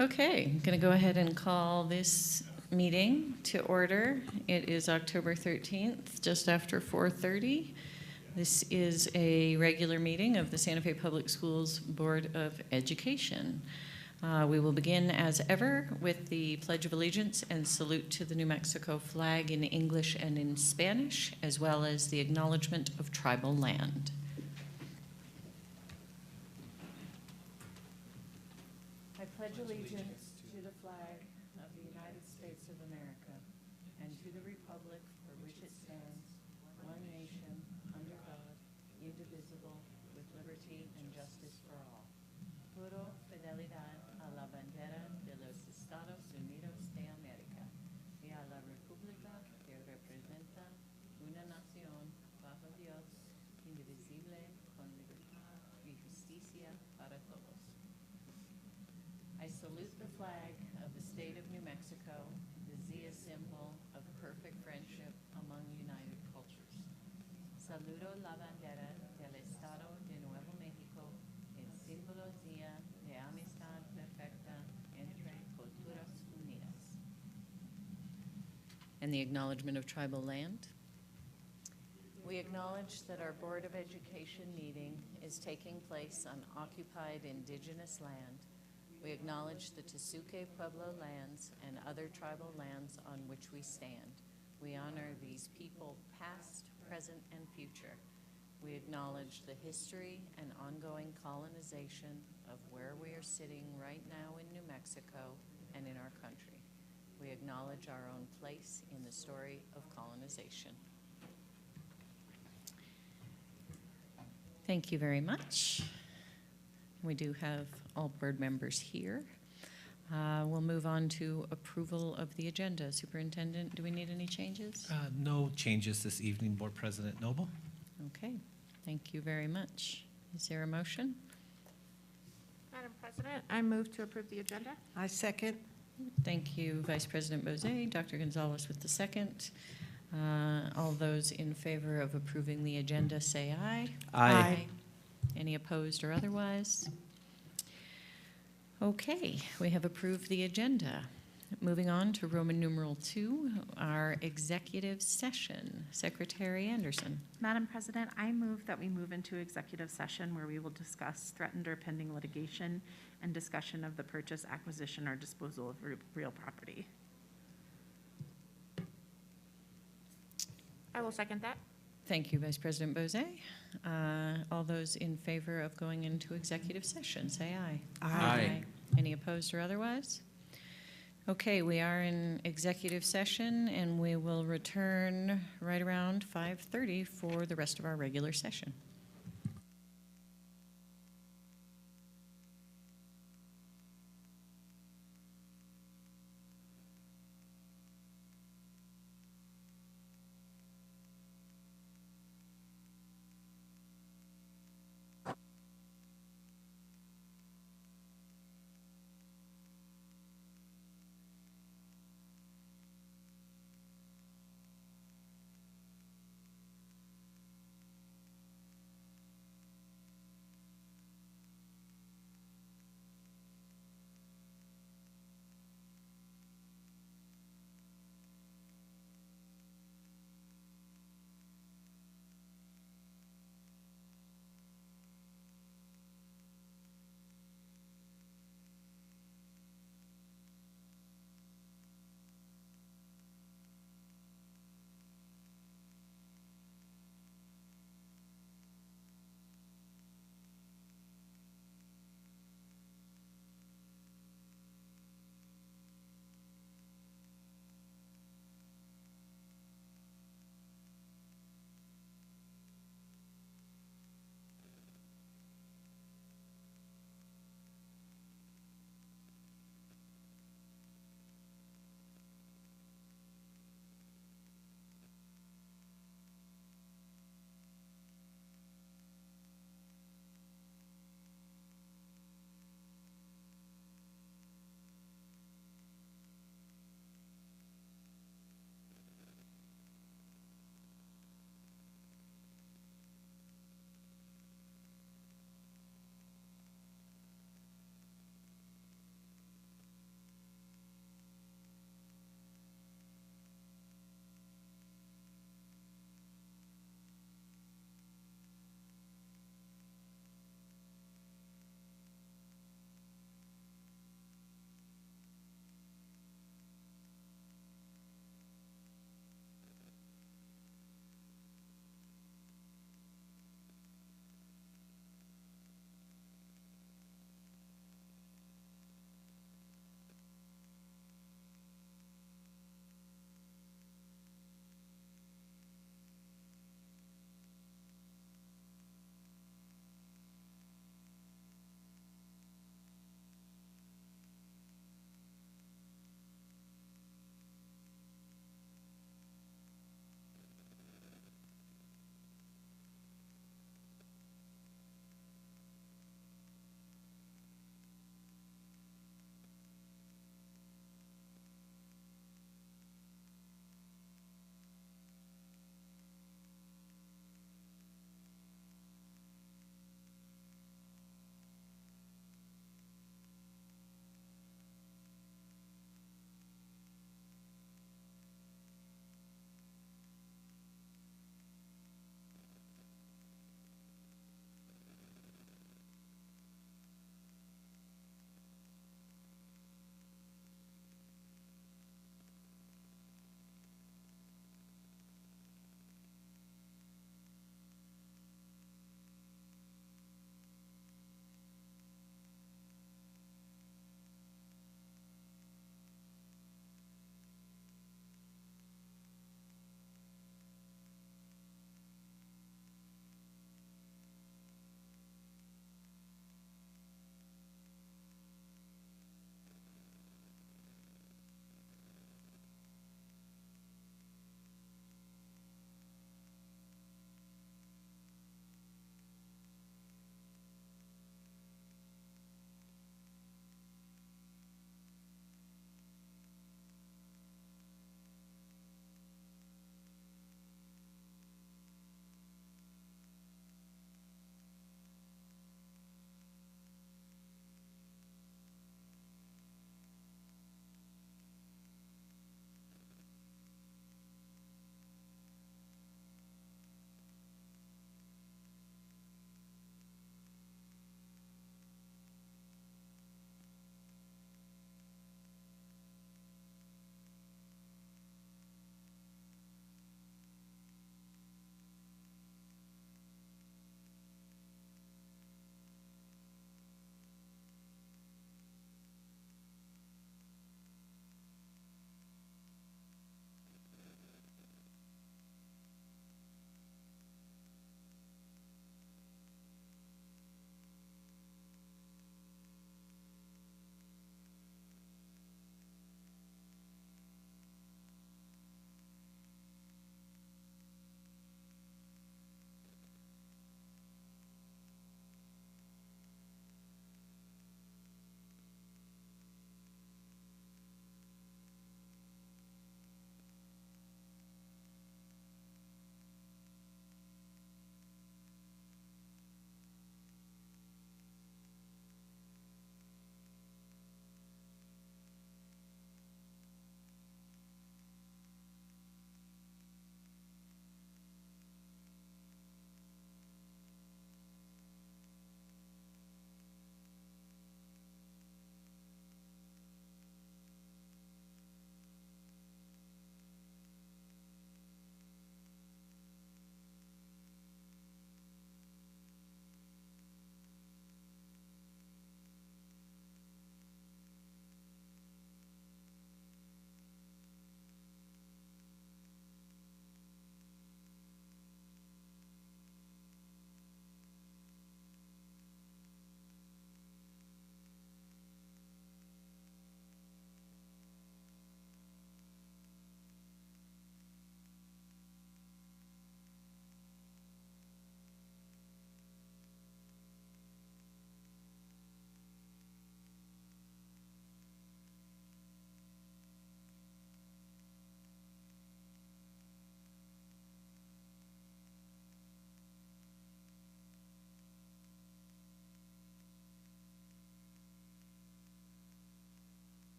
Okay, I'm going to go ahead and call this meeting to order. It is October 13th, just after 4:30. This is a regular meeting of the Santa Fe Public Schools Board of Education. We will begin, as ever, with the Pledge of Allegiance and salute to the New Mexico flag in English and in Spanish, as well as the acknowledgement of tribal land. I pledge allegiance to the flag of the United States of America and to the republic for which it stands, one nation, under God, indivisible, with liberty and justice for all. Juro fidelidad a la bandera de los Estados Unidos de América y a la república que representa una nación bajo Dios, indivisible, con libertad y justicia para todos. I salute the flag of the state of New Mexico, the Zia symbol of perfect friendship among united cultures. Saludo la bandera del Estado de Nuevo México, el símbolo Zia de amistad perfecta entre culturas unidas. And the acknowledgement of tribal land. We acknowledge that our Board of Education meeting is taking place on occupied indigenous land. We acknowledge the Tesuque Pueblo lands and other tribal lands on which we stand. We honor these people past, present, and future. We acknowledge the history and ongoing colonization of where we are sitting right now in New Mexico and in our country. We acknowledge our own place in the story of colonization. Thank you very much. We do have all board members here. We'll move on to approval of the agenda. Superintendent, do we need any changes? No changes this evening, Board President Noble. Okay, thank you very much. Is there a motion? Madam President, I move to approve the agenda. I second. Thank you, Vice President Bozay. Dr. Gonzalez with the second. All those in favor of approving the agenda say aye. Aye. Any opposed or otherwise? Okay, we have approved the agenda. Moving on to Roman numeral 2, our executive session. Secretary Anderson. Madam President, I move that we move into executive session where we will discuss threatened or pending litigation and discussion of the purchase, acquisition, or disposal of real property. I will second that. Thank you, Vice President Bozay. All those in favor of going into executive session, say aye. Aye. Any opposed or otherwise? Okay, we are in executive session, and we will return right around 5:30 for the rest of our regular session.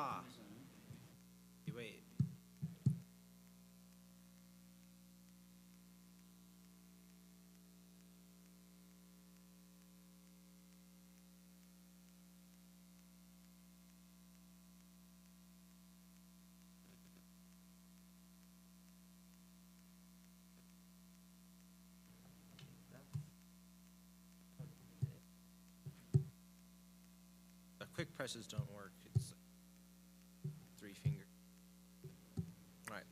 Ah. Wait. The quick presses don't work. It's 3 finger. All right.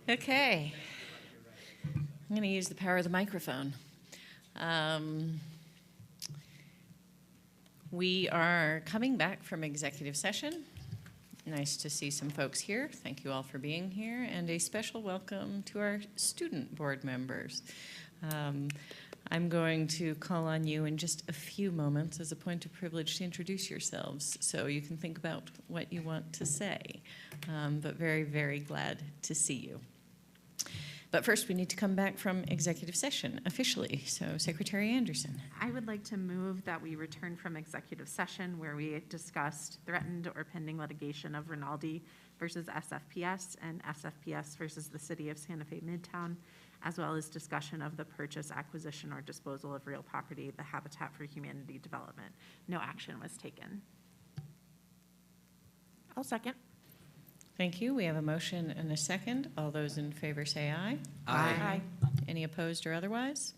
Okay. I'm going to use the power of the microphone. We are coming back from executive session. Nice to see some folks here. Thank you all for being here, and a special welcome to our student board members. I'm going to call on you in just a few moments as a point of privilege to introduce yourselves so you can think about what you want to say. But very, very glad to see you. But first, we need to come back from executive session officially. So, Secretary Anderson. I would like to move that we return from executive session where we discussed threatened or pending litigation of Rinaldi versus SFPS and SFPS versus the City of Santa Fe Midtown, as well as discussion of the purchase, acquisition, or disposal of real property, the Habitat for Humanity development. No action was taken. I'll second. Thank you. We have a motion and a second. All those in favor say aye. Aye. Any opposed or otherwise?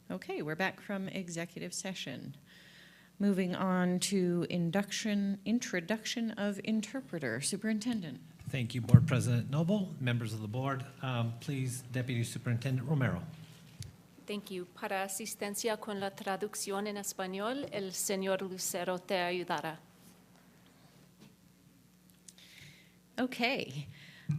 Okay, we're back from executive session. Moving on to introduction of interpreter. Superintendent. Thank you, Board President Noble, members of the board. Please, Deputy Superintendent Romero. Thank you. Para asistencia con la traducción en español, el señor Lucero te ayudará. Okay.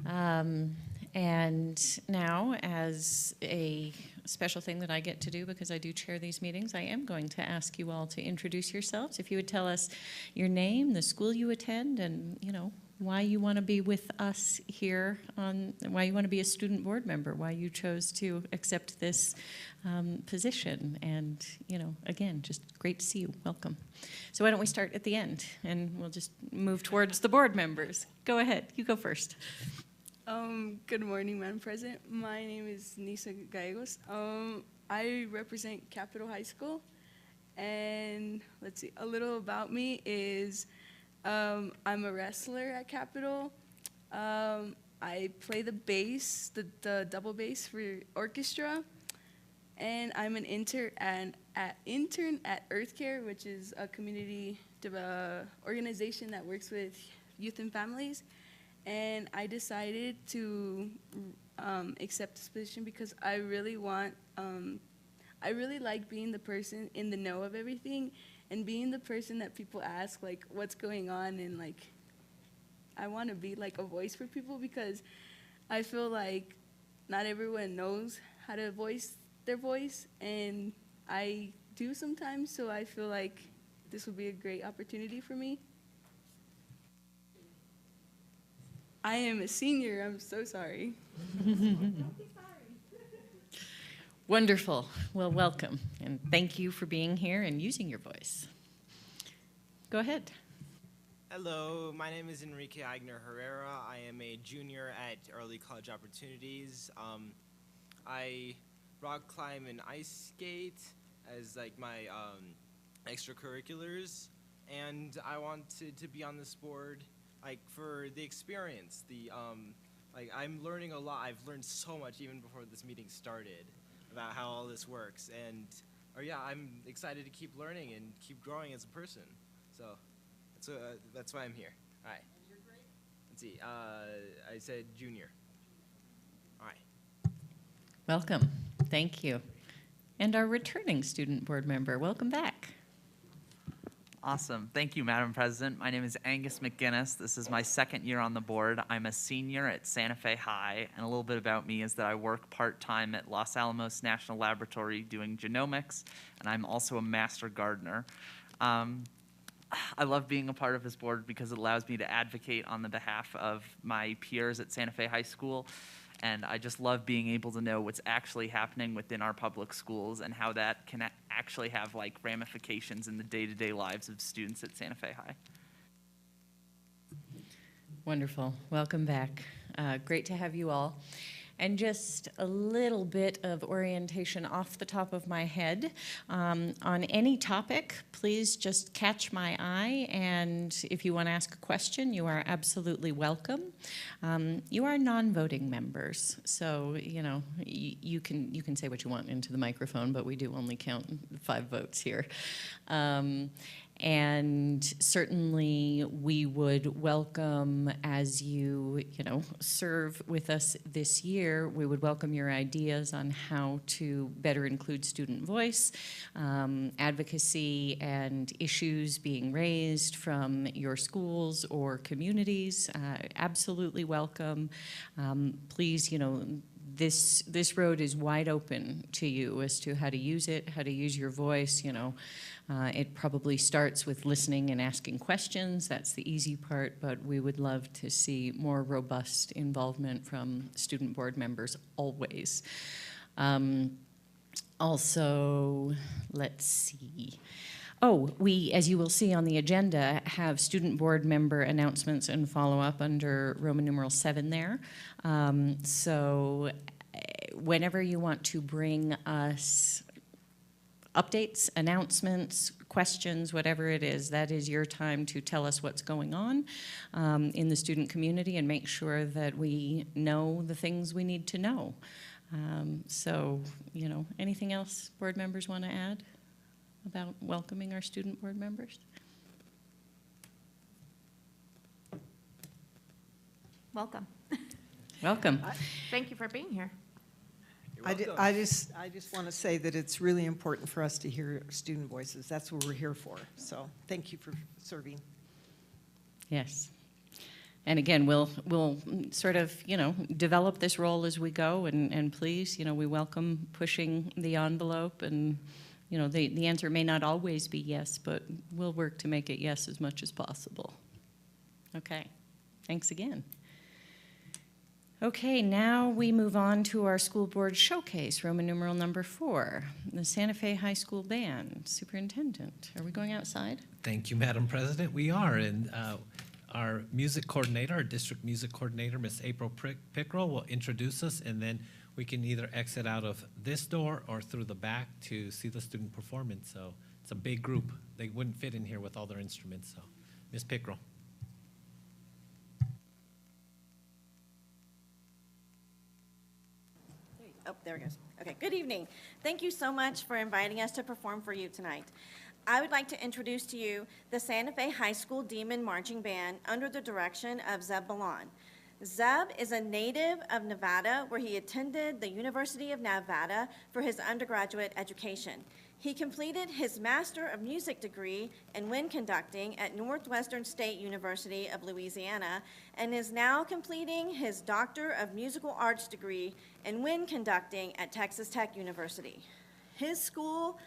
And now, as a special thing that I get to do because I do chair these meetings, I am going to ask you all to introduce yourselves. If you would tell us your name, the school you attend, and, you know, why you want to be with us here, why you want to be a student board member, why you chose to accept this position. And, you know, again, just great to see you. Welcome. So why don't we start at the end, and we'll just move towards the board members. Go ahead. You go first. Good morning, Madam President. My name is Nisa Gallegos. I represent Capitol High School, and let's see, a little about me is I'm a wrestler at Capitol. I play the bass, the double bass for orchestra, and I'm an intern at Earth Care, which is a community organization that works with youth and families. And I decided to accept this position because I really like being the person in the know of everything and being the person that people ask, like, what's going on, and, like, I want to be, like, a voice for people because I feel like not everyone knows how to voice their voice, and I do sometimes, so I feel like this would be a great opportunity for me. I am a senior. I'm so sorry. Wonderful. Well, welcome, and thank you for being here and using your voice. Go ahead. Hello, my name is Enrique Aigner Herrera. I am a junior at Early College Opportunities. I rock climb and ice skate as like my extracurriculars, and I wanted to be on this board like for the experience. Like I'm learning a lot. I've learned so much even before this meeting started about how all this works, and I'm excited to keep learning and keep growing as a person. So that's why I'm here. All right. And you're great. Let's see. I said junior. All right. Welcome. Thank you. And our returning student board member, welcome back. Awesome. Thank you, Madam President. My name is Angus McGinnis. This is my second year on the board. I'm a senior at Santa Fe High, and a little bit about me is that I work part-time at Los Alamos National Laboratory doing genomics, and I'm also a master gardener. I love being a part of this board because it allows me to advocate on the behalf of my peers at Santa Fe High School, and I just love being able to know what's actually happening within our public schools and how that can actually have like ramifications in the day-to-day lives of students at Santa Fe High. Wonderful. Welcome back. Great to have you all. And just a little bit of orientation off the top of my head. On any topic, please just catch my eye, and if you want to ask a question, you are absolutely welcome. You are non-voting members, so you know you can say what you want into the microphone, but we do only count 5 votes here. And certainly we would welcome, as you serve with us this year, we would welcome your ideas on how to better include student voice, advocacy, and issues being raised from your schools or communities. Absolutely welcome. Please, this road is wide open to you as to how to use it, how to use your voice. It probably starts with listening and asking questions. That's the easy part, but we would love to see more robust involvement from student board members always. Also, let's see. Oh, we, as you will see on the agenda, have student board member announcements and follow-up under Roman numeral 7 there. So whenever you want to bring us updates, announcements, questions, whatever it is, that is your time to tell us what's going on in the student community and make sure that we know the things we need to know. So, anything else board members want to add about welcoming our student board members? Welcome. Welcome. Thank you for being here. I just want to say that it's really important for us to hear student voices. That's what we're here for. So thank you for serving. Yes. And again, we'll sort of, develop this role as we go, and please, we welcome pushing the envelope, and, the answer may not always be yes, but we'll work to make it yes as much as possible. Okay. Thanks again. Okay, now we move on to our school board showcase, Roman numeral number 4, the Santa Fe High School Band. Superintendent, are we going outside? Thank you, Madam President. We are, and our music coordinator, our district music coordinator, Miss April Pickrell, will introduce us, and then we can either exit out of this door or through the back to see the student performance. So it's a big group. They wouldn't fit in here with all their instruments. So, Miss Pickrell. Oh, there it goes. Okay, good evening. Thank you so much for inviting us to perform for you tonight. I would like to introduce to you the Santa Fe High School Demon Marching Band under the direction of Zeb Balan. Zeb is a native of Nevada, where he attended the University of Nevada for his undergraduate education. He completed his Master of Music degree in wind conducting at Northwestern State University of Louisiana and is now completing his Doctor of Musical Arts degree in wind conducting at Texas Tech University. His school,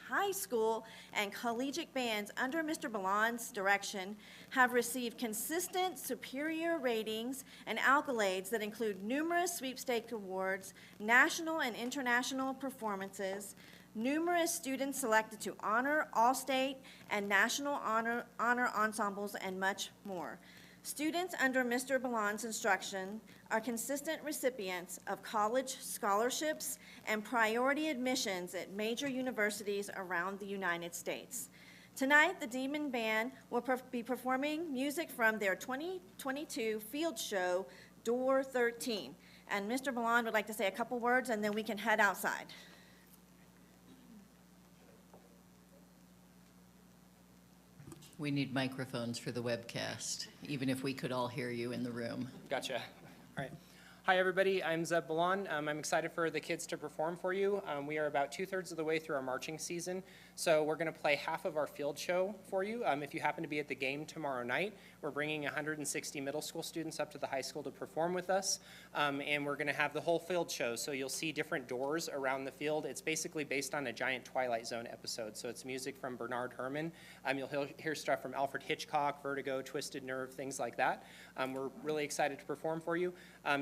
high school, and collegiate bands under Mr. Balan's direction have received consistent superior ratings and accolades that include numerous sweepstakes awards, national and international performances, numerous students selected to honor, all-state, and national honor ensembles, and much more. Students under Mr. Balan's instruction are consistent recipients of college scholarships and priority admissions at major universities around the United States. Tonight, the Demon Band will be performing music from their 2022 field show, Door 13. And Mr. Balan would like to say a couple words, and then we can head outside. We need microphones for the webcast, even if we could all hear you in the room. Gotcha. All right. Hi, everybody. I'm Zeb Balan. I'm excited for the kids to perform for you. We are about 2/3 of the way through our marching season, so we're going to play half of our field show for you. If you happen to be at the game tomorrow night, we're bringing 160 middle school students up to the high school to perform with us, and we're going to have the whole field show, so you'll see different doors around the field. It's basically based on a giant Twilight Zone episode, so it's music from Bernard Herrmann. You'll hear stuff from Alfred Hitchcock, Vertigo, Twisted Nerve, things like that. We're really excited to perform for you.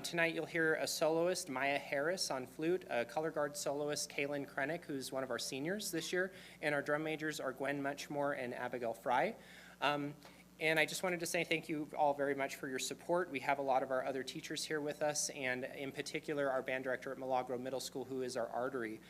Tonight you'll hear a soloist, Maya Harris, on flute, a color guard soloist, Kaylin Krennick, who's one of our seniors this year, and our drum majors are Gwen Muchmore and Abigail Fry. And I just wanted to say thank you all very much for your support. We have a lot of our other teachers here with us, and in particular our band director at Milagro Middle School, who is our artery.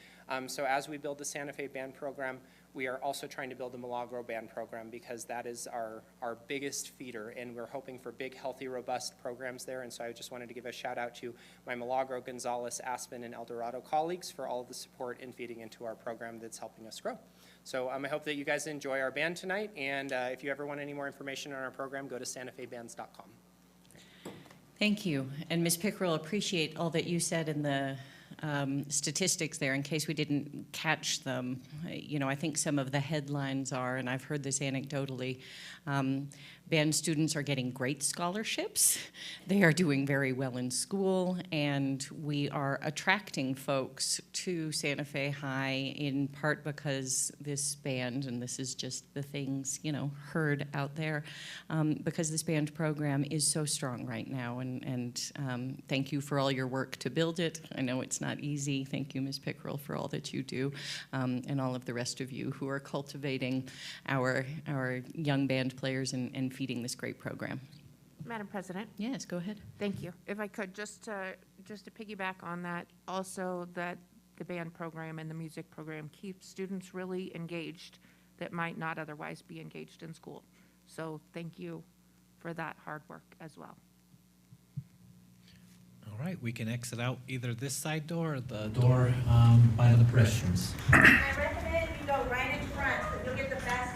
So as we build the Santa Fe band program, we are also trying to build a Milagro band program because that is our biggest feeder, and we're hoping for big, healthy, robust programs there. And so I just wanted to give a shout out to my Milagro, Gonzales, Aspen, and El Dorado colleagues for all of the support in feeding into our program that's helping us grow. So I hope that you guys enjoy our band tonight, and if you ever want any more information on our program, go to santafebands.com. Thank you. And Ms. Pickrell, appreciate all that you said in the statistics there in case we didn't catch them. You know, I think some of the headlines are, and I've heard this anecdotally, band students are getting great scholarships. They are doing very well in school, and we are attracting folks to Santa Fe High in part because this band, and this is just the things, you know, heard out there, because this band program is so strong right now, and thank you for all your work to build it. I know it's not easy. Thank you, Ms. Pickrell, for all that you do, and all of the rest of you who are cultivating our young band players and feeding this great program. Madam President? Yes, go ahead. Thank you. If I could, just to piggyback on that, also that the band program and the music program keeps students really engaged that might not otherwise be engaged in school. So thank you for that hard work as well. All right, we can exit out either this side door or the door by the restrooms. I recommend you go right in front, so you'll get the best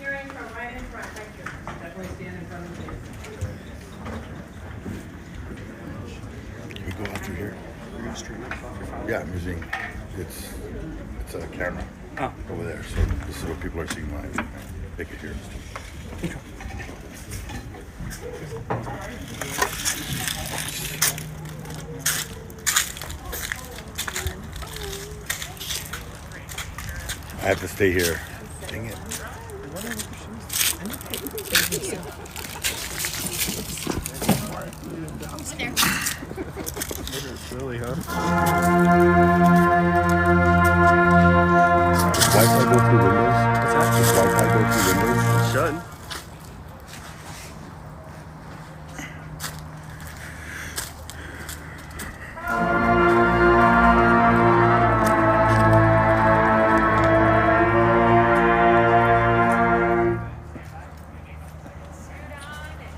hearing from right in front. Thank you. Definitely stand in front of the kids. We go out through here. We're gonna stream it. Yeah, I'm using it's a camera over there. So this is what people are seeing when I pick it here. I have to stay here. Dang it. Really, huh? Does Wi-Fi go through windows? Does Wi-Fi go through windows? It should.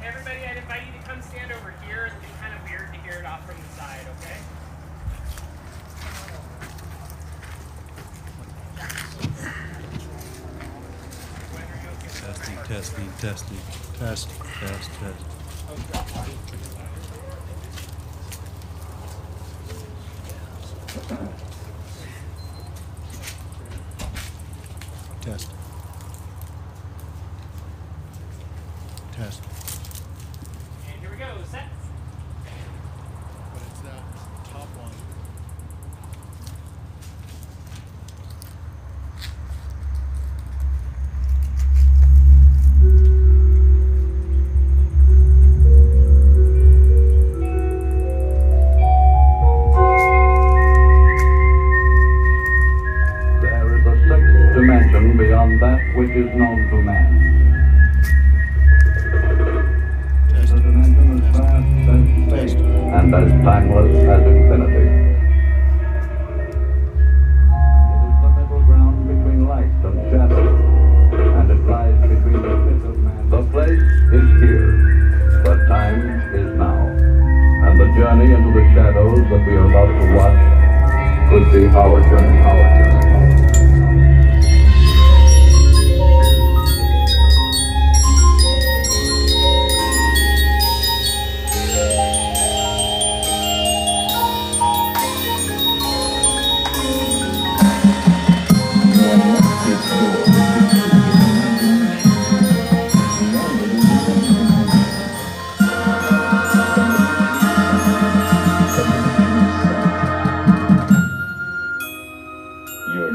Everybody, I'd invite you to come stand over here. It'll be kind of weird to hear it off from the side, okay? Testing, testing, test, test, test. Test. Test. And here we go, set. But it's that top one. There is a sixth dimension beyond that which is known to man. The dimension as vast as space and as timeless as infinity. It is the middle ground between light and shadow, and it lies between the pit of man. The place is here, the time is now, and the journey into the shadows that we are about to watch could be our journey, our journey. Your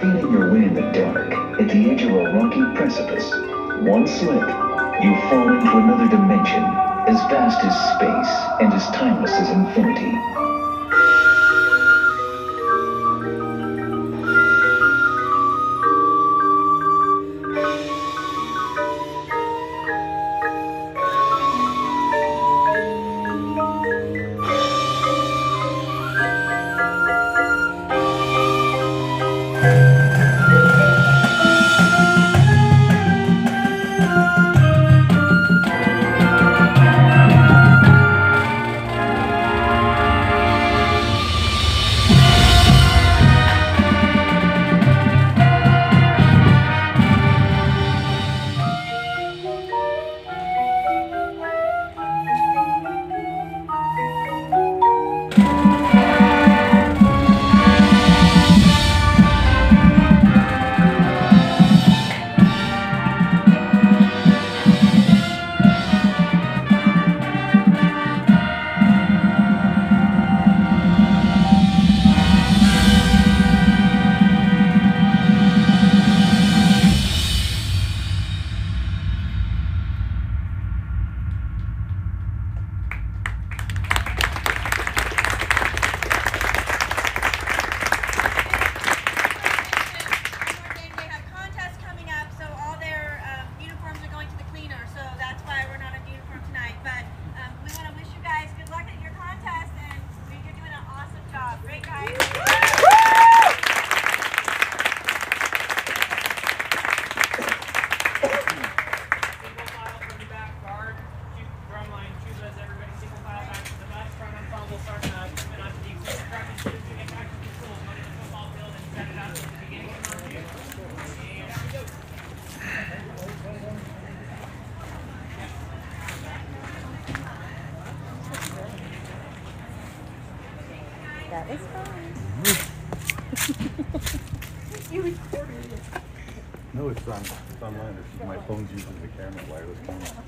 Feeling your way in the dark, at the edge of a rocky precipice. One slip, you fall into another dimension, as vast as space and as timeless as infinity. That was fun. You recorded it. No, it's online. My phone's using the camera, wireless camera.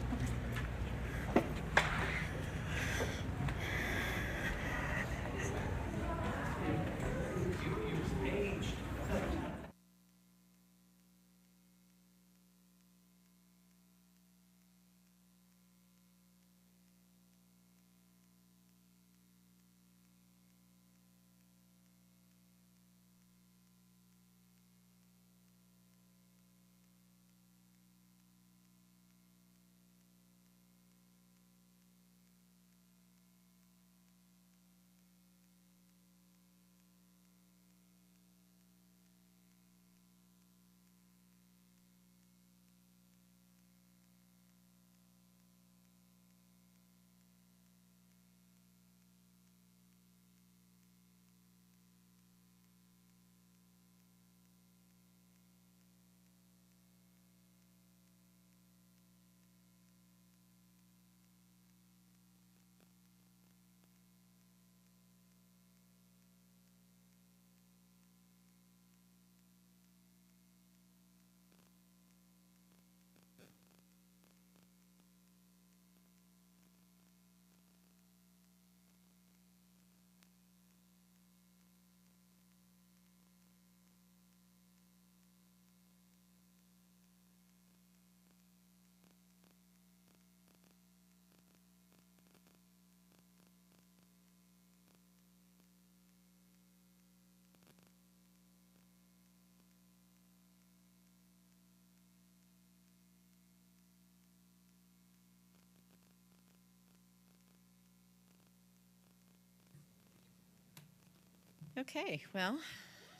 Okay, well,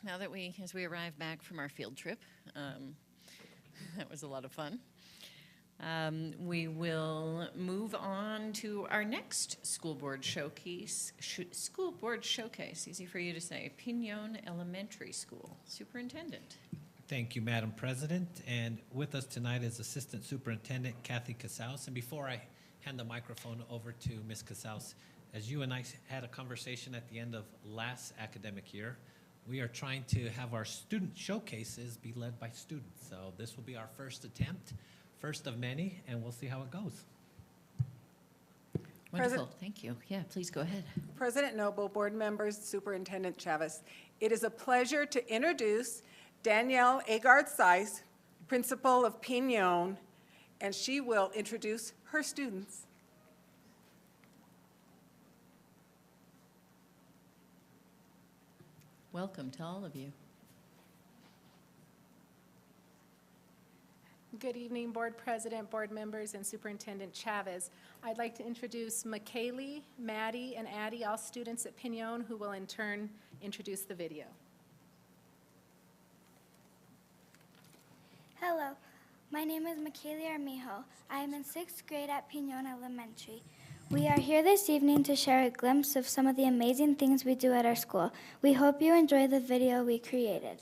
now that as we arrive back from our field trip, that was a lot of fun. We will move on to our next school board showcase, easy for you to say, Pinon Elementary School. Superintendent. Thank you, Madam President. And with us tonight is Assistant Superintendent Kathy Casaus. And before I hand the microphone over to Ms. Casaus, as you and I had a conversation at the end of last academic year, we are trying to have our student showcases be led by students. So this will be our first attempt, first of many, and we'll see how it goes. Wonderful, thank you. Yeah, please go ahead. President Noble, board members, Superintendent Chavez, it is a pleasure to introduce Danielle Agard-Seiss, principal of Pinon, and she will introduce her students. Welcome to all of you. Good evening, Board President, board members, and Superintendent Chavez. I'd like to introduce McKaylee, Maddie, and Addie, all students at Pinon, who will in turn introduce the video. Hello, my name is McKaylee Armijo. I am in 6th grade at Pinon Elementary. We are here this evening to share a glimpse of some of the amazing things we do at our school. We hope you enjoy the video we created.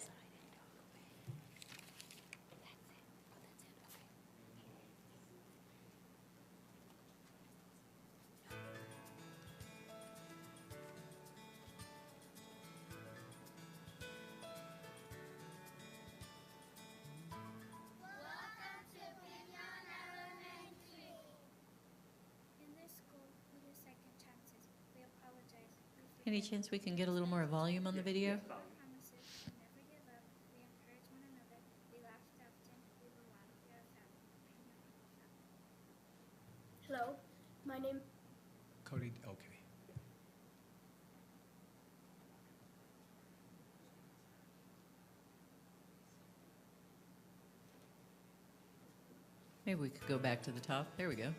Any chance we can get a little more volume on the video? Hello, my name Cody, okay. Maybe we could go back to the top. There we go.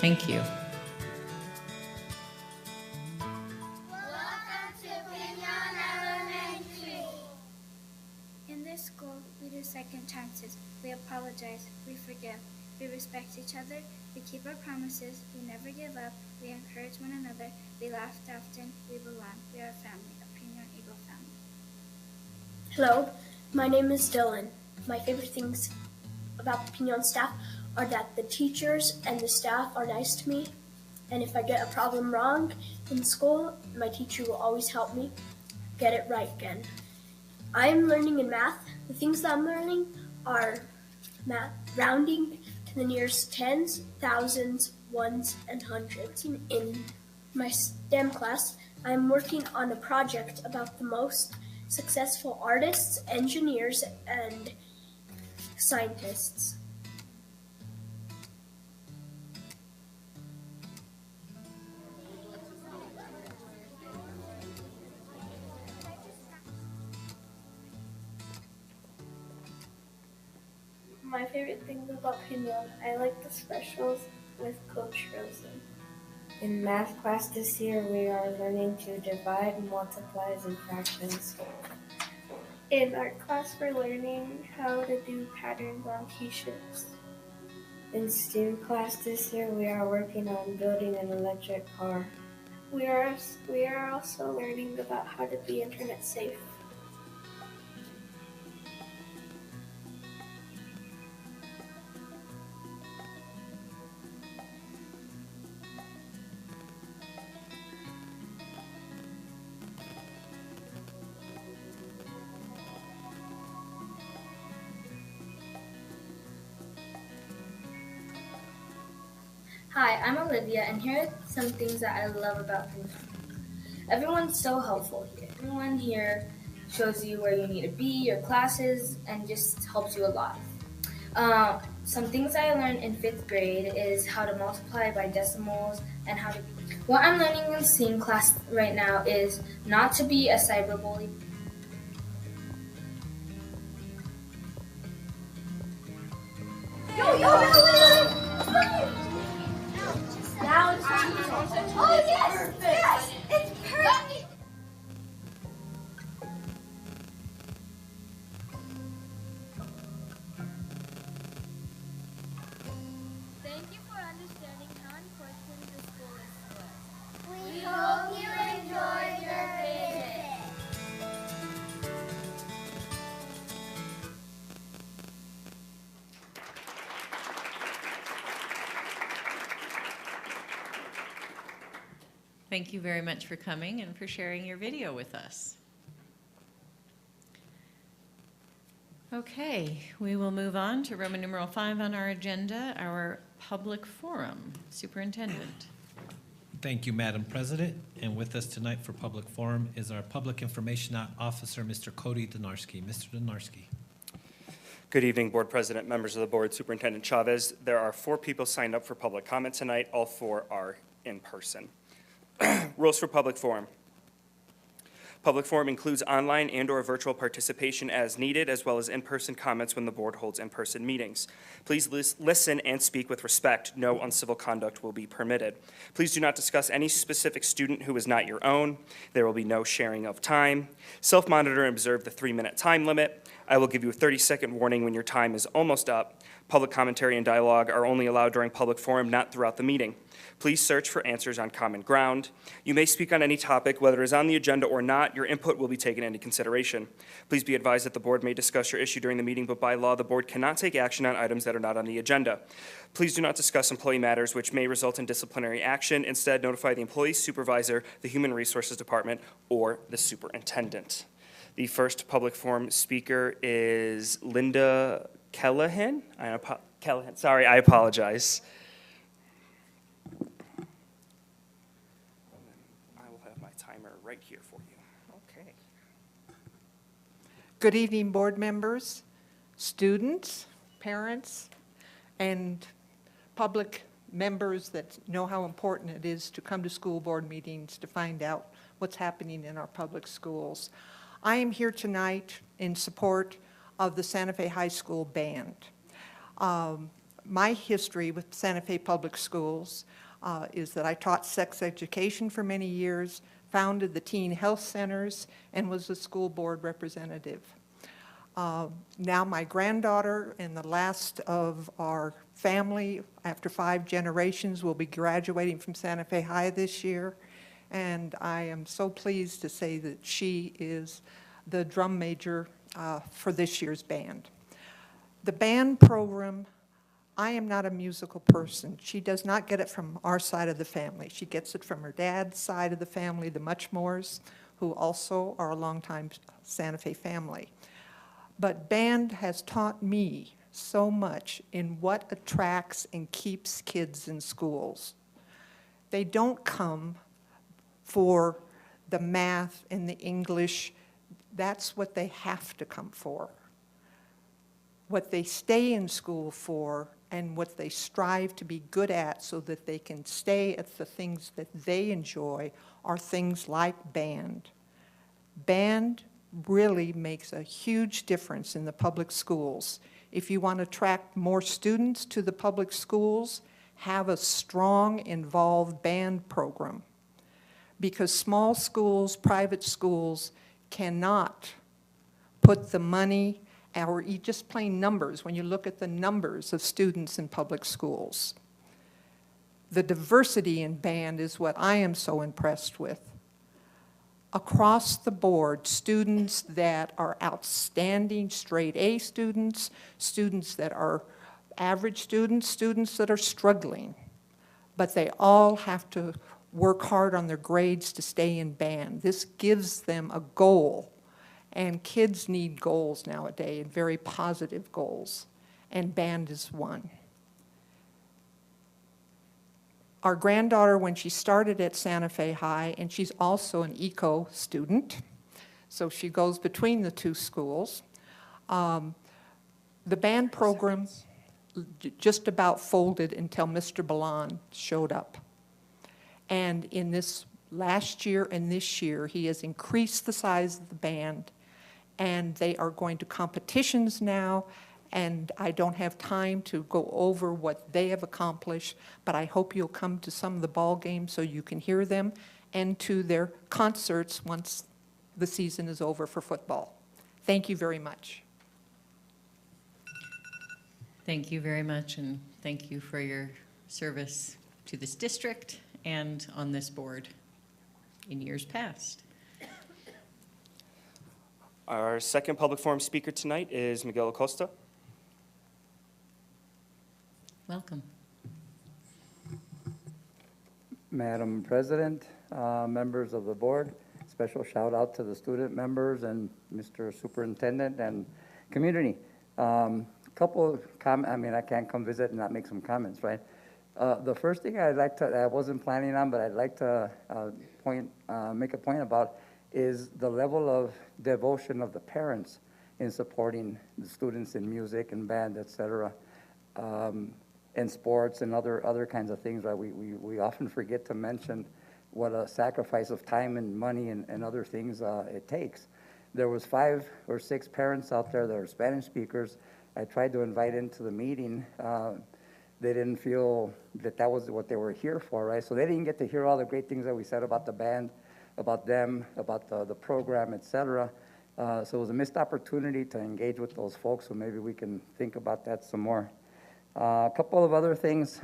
Thank you. Welcome to Pinon Elementary. In this school, we do second chances. We apologize. We forgive. We respect each other. We keep our promises. We never give up. We encourage one another. We laugh often. We belong. We are a family, a Pinon Eagle family. Hello, my name is Dylan. My favorite things about the Pinon staff are that the teachers and the staff are nice to me, and if I get a problem wrong in school, my teacher will always help me get it right again. I'm learning in math. The things that I'm learning are math, rounding to the nearest tens, thousands, ones, and hundreds. In my STEM class, I'm working on a project about the most successful artists, engineers, and scientists. My favorite things about Pinon, I like the specials with Coach Rosen. In math class this year, we are learning to divide, multiplies, and fractions. In art class, we're learning how to do patterns on t-shirts. In STEAM class this year, we are working on building an electric car. We are also learning about how to be internet safe. Hi, I'm Olivia, and here are some things that I love about Pinon. Everyone's so helpful here. Everyone here shows you where you need to be, your classes, and just helps you a lot. Some things I learned in 5th grade is how to multiply by decimals and how to. What I'm learning in STEAM class right now is not to be a cyberbully. Now it's time to Oh yes! Yes! It's perfect! Thank you for understanding how important the school is to us. We hope you enjoyed your visit. Thank you very much for coming and for sharing your video with us. Okay, we will move on to Roman numeral 5 on our agenda, our public forum. Superintendent. Thank you, Madam President. And with us tonight for public forum is our Public Information Officer, Mr. Cody Donarski. Mr. Donarski. Good evening, Board President, members of the Board, Superintendent Chavez. There are 4 people signed up for public comment tonight. All 4 are in person. Rules for public forum. Public forum includes online and/or virtual participation as needed, as well as in-person comments when the board holds in-person meetings. Please listen and speak with respect. No uncivil conduct will be permitted. Please do not discuss any specific student who is not your own. There will be no sharing of time. Self-monitor and observe the 3-minute time limit. I will give you a 30-second warning when your time is almost up. Public commentary and dialogue are only allowed during public forum, not throughout the meeting. Please search for answers on common ground. You may speak on any topic, whether it is on the agenda or not. Your input will be taken into consideration. Please be advised that the board may discuss your issue during the meeting, but by law, the board cannot take action on items that are not on the agenda. Please do not discuss employee matters which may result in disciplinary action. Instead, notify the employee supervisor, the Human Resources Department, or the superintendent. The first public forum speaker is Linda Callahan. Callahan, sorry, I apologize. I will have my timer right here for you. Okay. Good evening, board members, students, parents, and public members that know how important it is to come to school board meetings to find out what's happening in our public schools. I am here tonight in support of the Santa Fe High School Band. My history with Santa Fe Public Schools is that I taught sex education for many years, founded the teen health centers, and was a school board representative. Now my granddaughter and the last of our family, after 5 generations, will be graduating from Santa Fe High this year. And I am so pleased to say that she is the drum major for this year's band. The band program, I am not a musical person. She does not get it from our side of the family. She gets it from her dad's side of the family, the Muchmores, who also are a longtime Santa Fe family. But band has taught me so much in what attracts and keeps kids in schools. They don't come for the math and the English. That's what they have to come for. What they stay in school for and what they strive to be good at so that they can stay at the things that they enjoy are things like band. Band really makes a huge difference in the public schools. If you want to attract more students to the public schools, have a strong, involved band program. Because small schools, private schools, cannot put the money or just plain numbers when you look at the numbers of students in public schools. The diversity in band is what I am so impressed with. Across the board, students that are outstanding straight A students, students that are average students, students that are struggling, but they all have to work hard on their grades to stay in band. This gives them a goal, and kids need goals nowadays, very positive goals, and band is one. Our granddaughter, when she started at Santa Fe High, and she's also an eco student, so she goes between the 2 schools. The band program just about folded until Mr. Balan showed up. And in this last year and this year, he has increased the size of the band, and they are going to competitions now, and I don't have time to go over what they have accomplished, but I hope you'll come to some of the ball games so you can hear them, and to their concerts once the season is over for football. Thank you very much. Thank you very much, and thank you for your service to this district and on this board in years past. Our second public forum speaker tonight is Miguel Acosta. Welcome. Madam President, members of the board, special shout out to the student members and Mr. Superintendent and community. Couple of I can't come visit and not make some comments, right? The first thing I wasn't planning on, but I'd like to make a point about is the level of devotion of the parents in supporting the students in music and band, et cetera, and sports and other kinds of things, right? We often forget to mention what a sacrifice of time and money and other things it takes. There was 5 or 6 parents out there that are Spanish speakers. I tried to invite into the meeting. They didn't feel that was what they were here for, right? So they didn't get to hear all the great things that we said about the band, about them, about the program, et cetera. So it was a missed opportunity to engage with those folks, so maybe we can think about that some more. A couple of other things.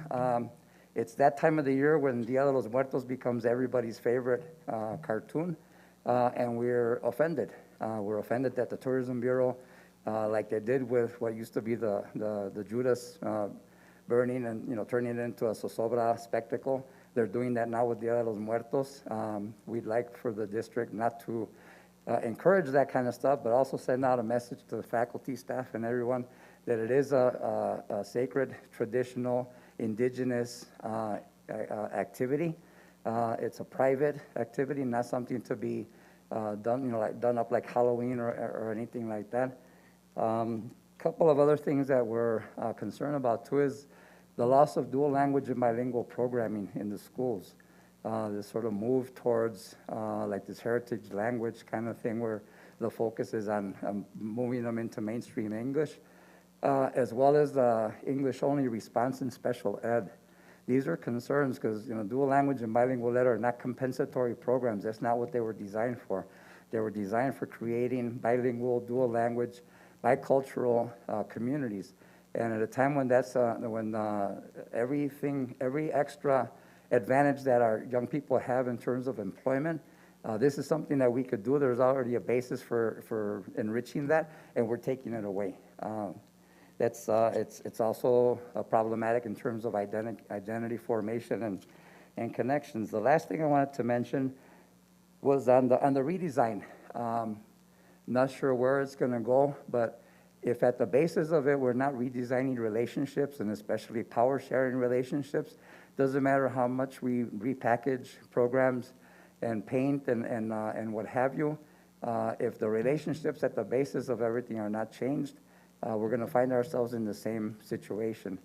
It's that time of the year when Dia de los Muertos becomes everybody's favorite cartoon, and we're offended. We're offended that the Tourism Bureau, like they did with what used to be the Judas burning and turning it into a zozobra spectacle, they're doing that now with Dia de los Muertos. We'd like for the district not to encourage that kind of stuff, but also send out a message to the faculty, staff, and everyone that it is a sacred, traditional, indigenous activity. It's a private activity, not something to be done up like Halloween or anything like that. Couple of other things that we're concerned about too is the loss of dual language and bilingual programming in the schools. This sort of move towards like this heritage language kind of thing where the focus is on moving them into mainstream English, as well as English-only response and special ed. These are concerns because dual language and bilingual ed are not compensatory programs. That's not what they were designed for. They were designed for creating bilingual, dual language, bicultural communities. And at a time when every extra advantage that our young people have in terms of employment, this is something that we could do. There's already a basis for enriching that, and we're taking it away. It's also problematic in terms of identity formation and connections. The last thing I wanted to mention was on the redesign. Not sure where it's going to go, but if at the basis of it we're not redesigning relationships, and especially power sharing relationships, doesn't matter how much we repackage programs and paint and what have you, if the relationships at the basis of everything are not changed, we're going to find ourselves in the same situation.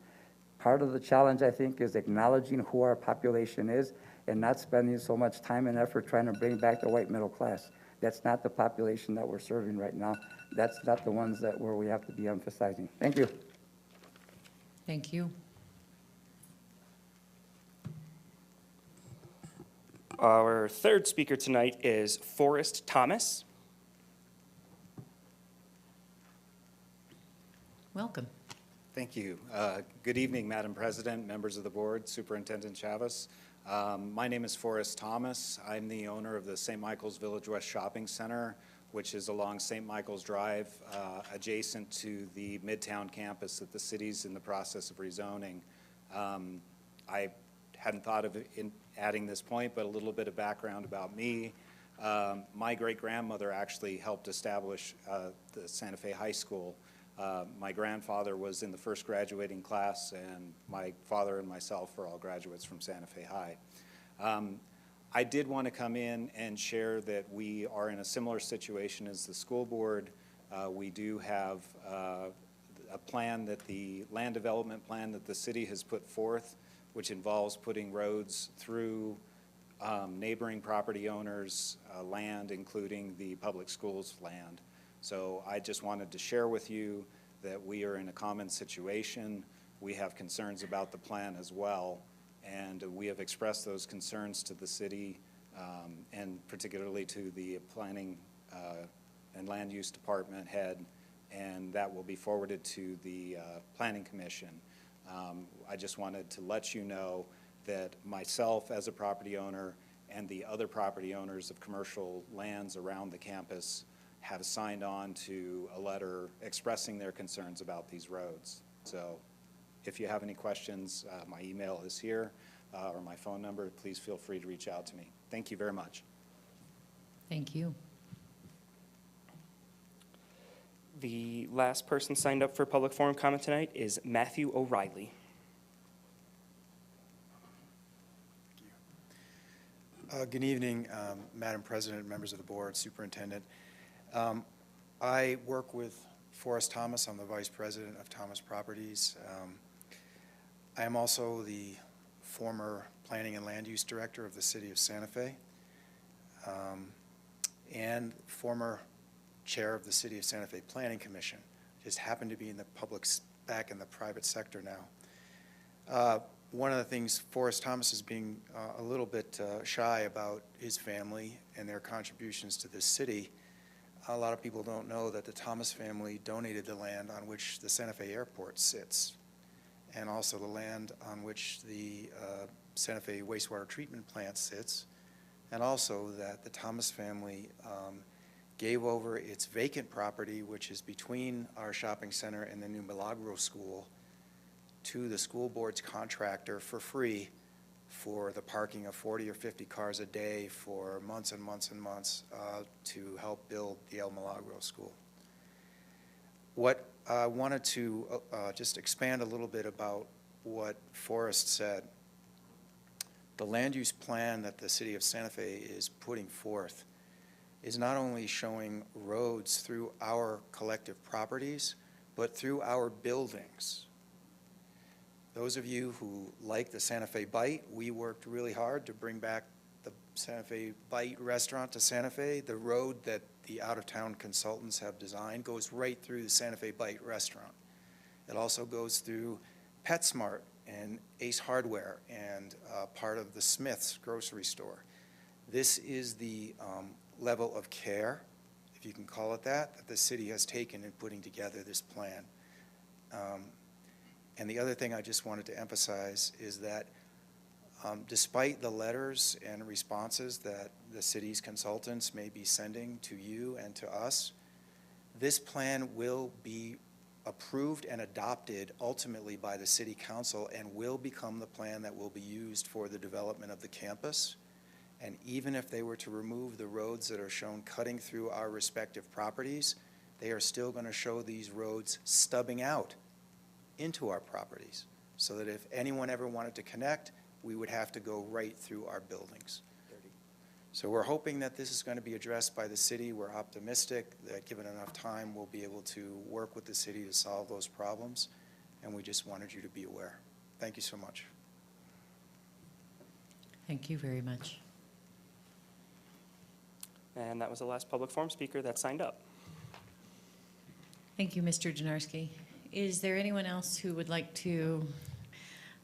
Part of the challenge, I think, is acknowledging who our population is and not spending so much time and effort trying to bring back the white middle class. That's not the population that we're serving right now. That's not the ones where we have to be emphasizing. Thank you. Thank you. Our third speaker tonight is Forrest Thomas. Welcome. Thank you. Good evening, Madam President, members of the board, Superintendent Chavez. My name is Forrest Thomas. I'm the owner of the St. Michael's Village West Shopping Center, which is along St. Michael's Drive, adjacent to the Midtown campus that the city's in the process of rezoning. I hadn't thought of adding this point, but a little bit of background about me. My great-grandmother actually helped establish the Santa Fe High School. My grandfather was in the first graduating class, and my father and myself are all graduates from Santa Fe High. I did want to come in and share that we are in a similar situation as the school board. We do have a plan that the land development plan that the city has put forth, which involves putting roads through neighboring property owners' land, including the public schools' land. So I just wanted to share with you that we are in a common situation. We have concerns about the plan as well, and we have expressed those concerns to the city and particularly to the planning and land use department head, and that will be forwarded to the planning commission. I just wanted to let you know that myself as a property owner and the other property owners of commercial lands around the campus have signed on to a letter expressing their concerns about these roads. So if you have any questions, my email is here. or my phone number, please feel free to reach out to me. Thank you very much. Thank you. The last person signed up for public forum comment tonight is Matthew O'Reilly. Good evening, Madam President, members of the board, Superintendent. I work with Forrest Thomas. I'm the Vice President of Thomas Properties. I am also the former Planning and Land Use Director of the City of Santa Fe, and former Chair of the City of Santa Fe Planning Commission. Just happen to be in the back in the private sector now. One of the things, Forrest Thomas is being a little bit shy about his family and their contributions to this city. A lot of people don't know that the Thomas family donated the land on which the Santa Fe Airport sits, and also the land on which the Santa Fe wastewater treatment plant sits, and also that the Thomas family gave over its vacant property, which is between our shopping center and the new Milagro School, to the school board's contractor for free for the parking of 40 or 50 cars a day for months and months and months to help build the El Milagro School. What I wanted to just expand a little bit about what Forrest said. The land use plan that the City of Santa Fe is putting forth is not only showing roads through our collective properties, but through our buildings. Those of you who like the Santa Fe Bite, we worked really hard to bring back the Santa Fe Bite restaurant to Santa Fe. The road that the out-of-town consultants have designed goes right through the Santa Fe Bite restaurant. It also goes through PetSmart and Ace Hardware and part of the Smith's grocery store. This is the level of care, if you can call it that the city has taken in putting together this plan. And the other thing I just wanted to emphasize is that despite the letters and responses that the city's consultants may be sending to you and to us, this plan will be approved and adopted ultimately by the City Council and will become the plan that will be used for the development of the campus. And even if they were to remove the roads that are shown cutting through our respective properties, they are still going to show these roads stubbing out into our properties, so that if anyone ever wanted to connect, we would have to go right through our buildings. So we're hoping that this is going to be addressed by the city. We're optimistic that given enough time, we'll be able to work with the city to solve those problems, and we just wanted you to be aware. Thank you so much. Thank you very much. And that was the last public forum speaker that signed up. Thank you, Mr. Janarski. Is there anyone else who would like to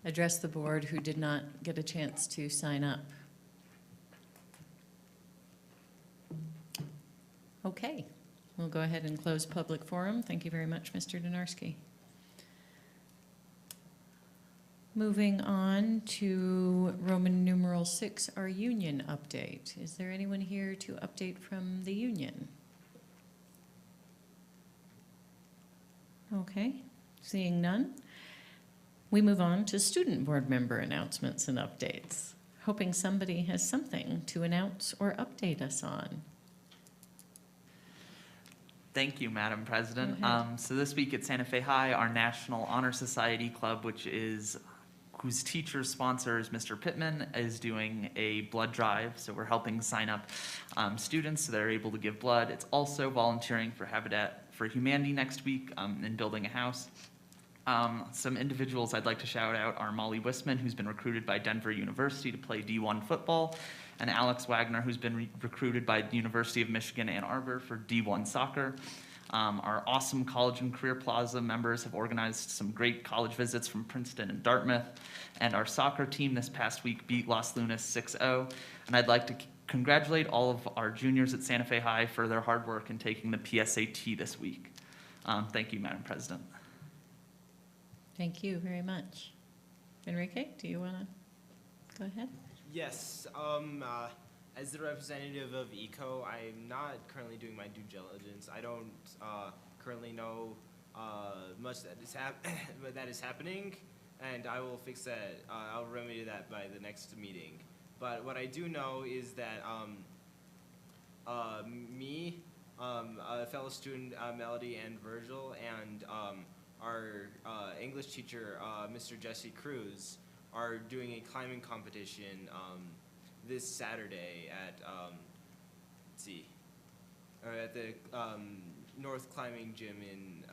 address the board who did not get a chance to sign up? Okay, we'll go ahead and close public forum. Thank you very much, Mr. Janarski. Moving on to Roman numeral 6, our union update. Is there anyone here to update from the union? Okay, seeing none. We move on to student board member announcements and updates. Hoping somebody has something to announce or update us on. Thank you, Madam President. Go ahead. So this week at Santa Fe High, our National Honor Society Club, whose teacher sponsor is Mr. Pittman, is doing a blood drive. So we're helping sign up students so they're able to give blood. It's also volunteering for Habitat for Humanity next week in building a house. Some individuals I'd like to shout out are Molly Wisman, who's been recruited by Denver University to play D1 football, and Alex Wagner, who's been recruited by the University of Michigan Ann Arbor for D1 soccer. Our awesome College and Career Plaza members have organized some great college visits from Princeton and Dartmouth, and our soccer team this past week beat Los Lunas 6-0, and I'd like to congratulate all of our juniors at Santa Fe High for their hard work in taking the PSAT this week. Thank you, Madam President. Thank you very much. Enrique, do you want to go ahead? Yes, as the representative of ECO, I'm not currently doing my due diligence. I don't currently know much that is happening. and I will fix that. I'll remedy that by the next meeting. But what I do know is that me, a fellow student, Melody and Virgil, and our English teacher, Mr. Jesse Cruz, are doing a climbing competition this Saturday at at the North Climbing Gym in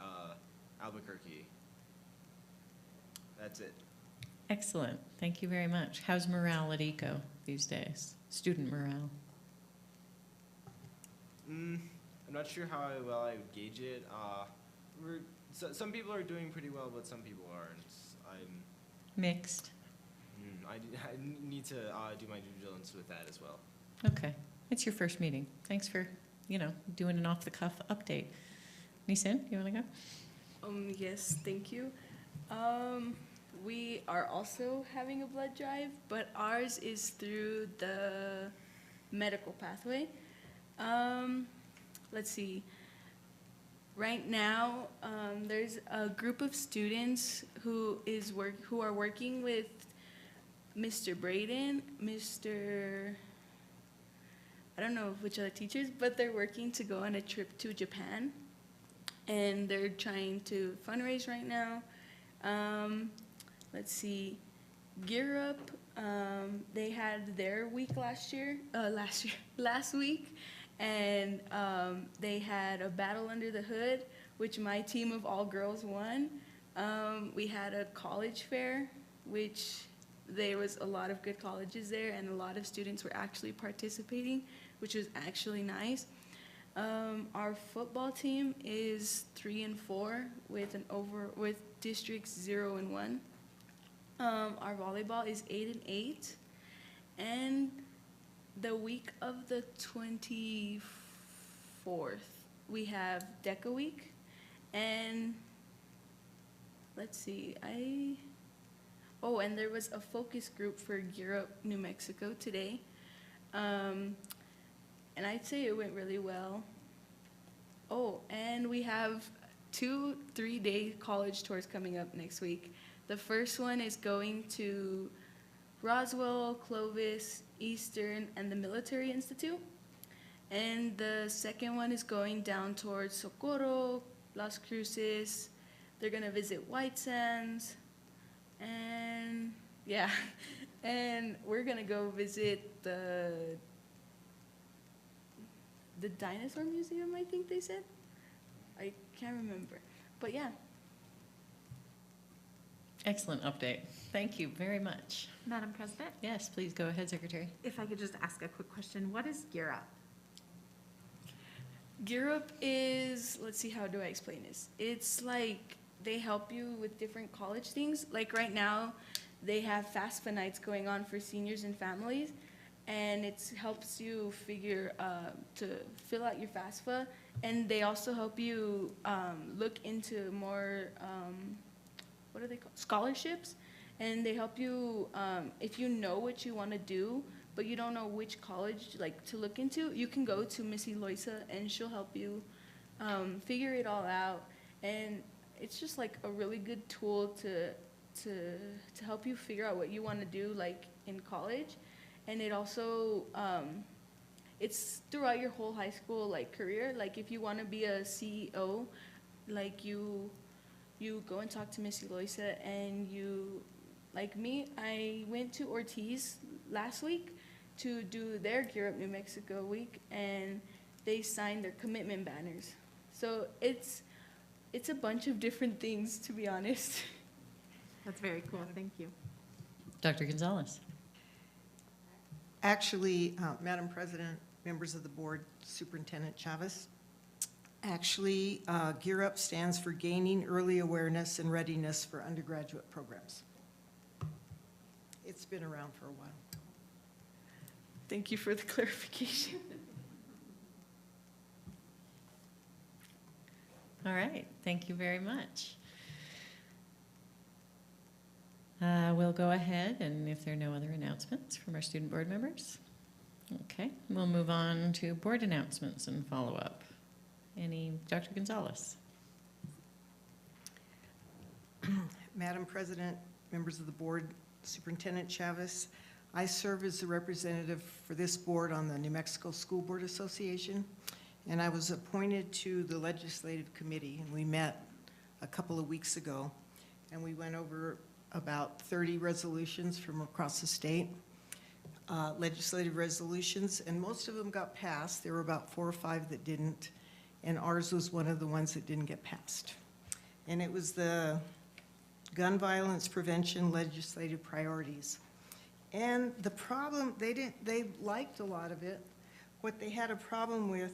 Albuquerque. That's it. Excellent. Thank you very much. How's morale at ECO these days? Student morale? I'm not sure how well I would gauge it. Some people are doing pretty well, but some people aren't. Mixed. I need to do my due diligence with that as well. Okay. It's your first meeting. Thanks for, doing an off-the-cuff update. Nisan, you want to go? Yes, thank you. We are also having a blood drive, but ours is through the medical pathway. Let's see. Right now, there's a group of students who are working with Mr. Braden, I don't know which other teachers, but they're working to go on a trip to Japan, and they're trying to fundraise right now. Let's see, Gear Up, they had their week last week, and they had a battle under the hood, which my team of all girls won. We had a college fair, which there was a lot of good colleges there, and a lot of students were actually participating, which was actually nice. Our football team is 3-4 with districts 0 and 1. Our volleyball is 8-8, and the week of the 24th we have DECA week, and let's see, and there was a focus group for Gear Up New Mexico today, and I'd say it went really well. Oh, and we have 2 3-day college tours coming up next week. The first one is going to Roswell, Clovis, Eastern, and the Military Institute. And the second one is going down towards Socorro, Las Cruces. They're gonna visit White Sands, and yeah, and we're gonna go visit the Dinosaur Museum, I think they said. I can't remember, but yeah. Excellent update. Thank you very much. Madam President? Yes, please go ahead, Secretary. If I could just ask a quick question, what is Gear Up? Gear Up is, let's see, how do I explain this? It's like they help you with different college things. Like right now, they have FAFSA nights going on for seniors and families, and it helps you to fill out your FAFSA, and they also help you look into more, what are they called? Scholarships, and they help you, if you know what you want to do, but you don't know which college to look into, you can go to Miss Eloisa, and she'll help you figure it all out. And it's just like a really good tool to help you figure out what you want to do in college. And it also, it's throughout your whole high school career. If you want to be a CEO, you go and talk to Miss Eloisa, and you, like me, I went to Ortiz last week to do their Gear Up New Mexico week, and they signed their commitment banners. So it's a bunch of different things, to be honest. That's very cool, thank you. Dr. Gonzalez. Actually, Madam President, members of the board, Superintendent Chavez, actually, Gear Up stands for Gaining Early Awareness and Readiness for Undergraduate Programs. It's been around for a while. Thank you for the clarification. All right, thank you very much. We'll go ahead, and if there are no other announcements from our student board members, okay, we'll move on to board announcements and follow-up. Dr. Gonzalez? Madam President, members of the board, Superintendent Chavez. I serve as the representative for this board on the New Mexico School Board Association, and I was appointed to the legislative committee, and we met a couple of weeks ago, and we went over about 30 resolutions from across the state, legislative resolutions, and most of them got passed. There were about 4 or 5 that didn't, and ours was one of the ones that didn't get passed. And it was the gun violence prevention legislative priorities. And the problem, they liked a lot of it. What they had a problem with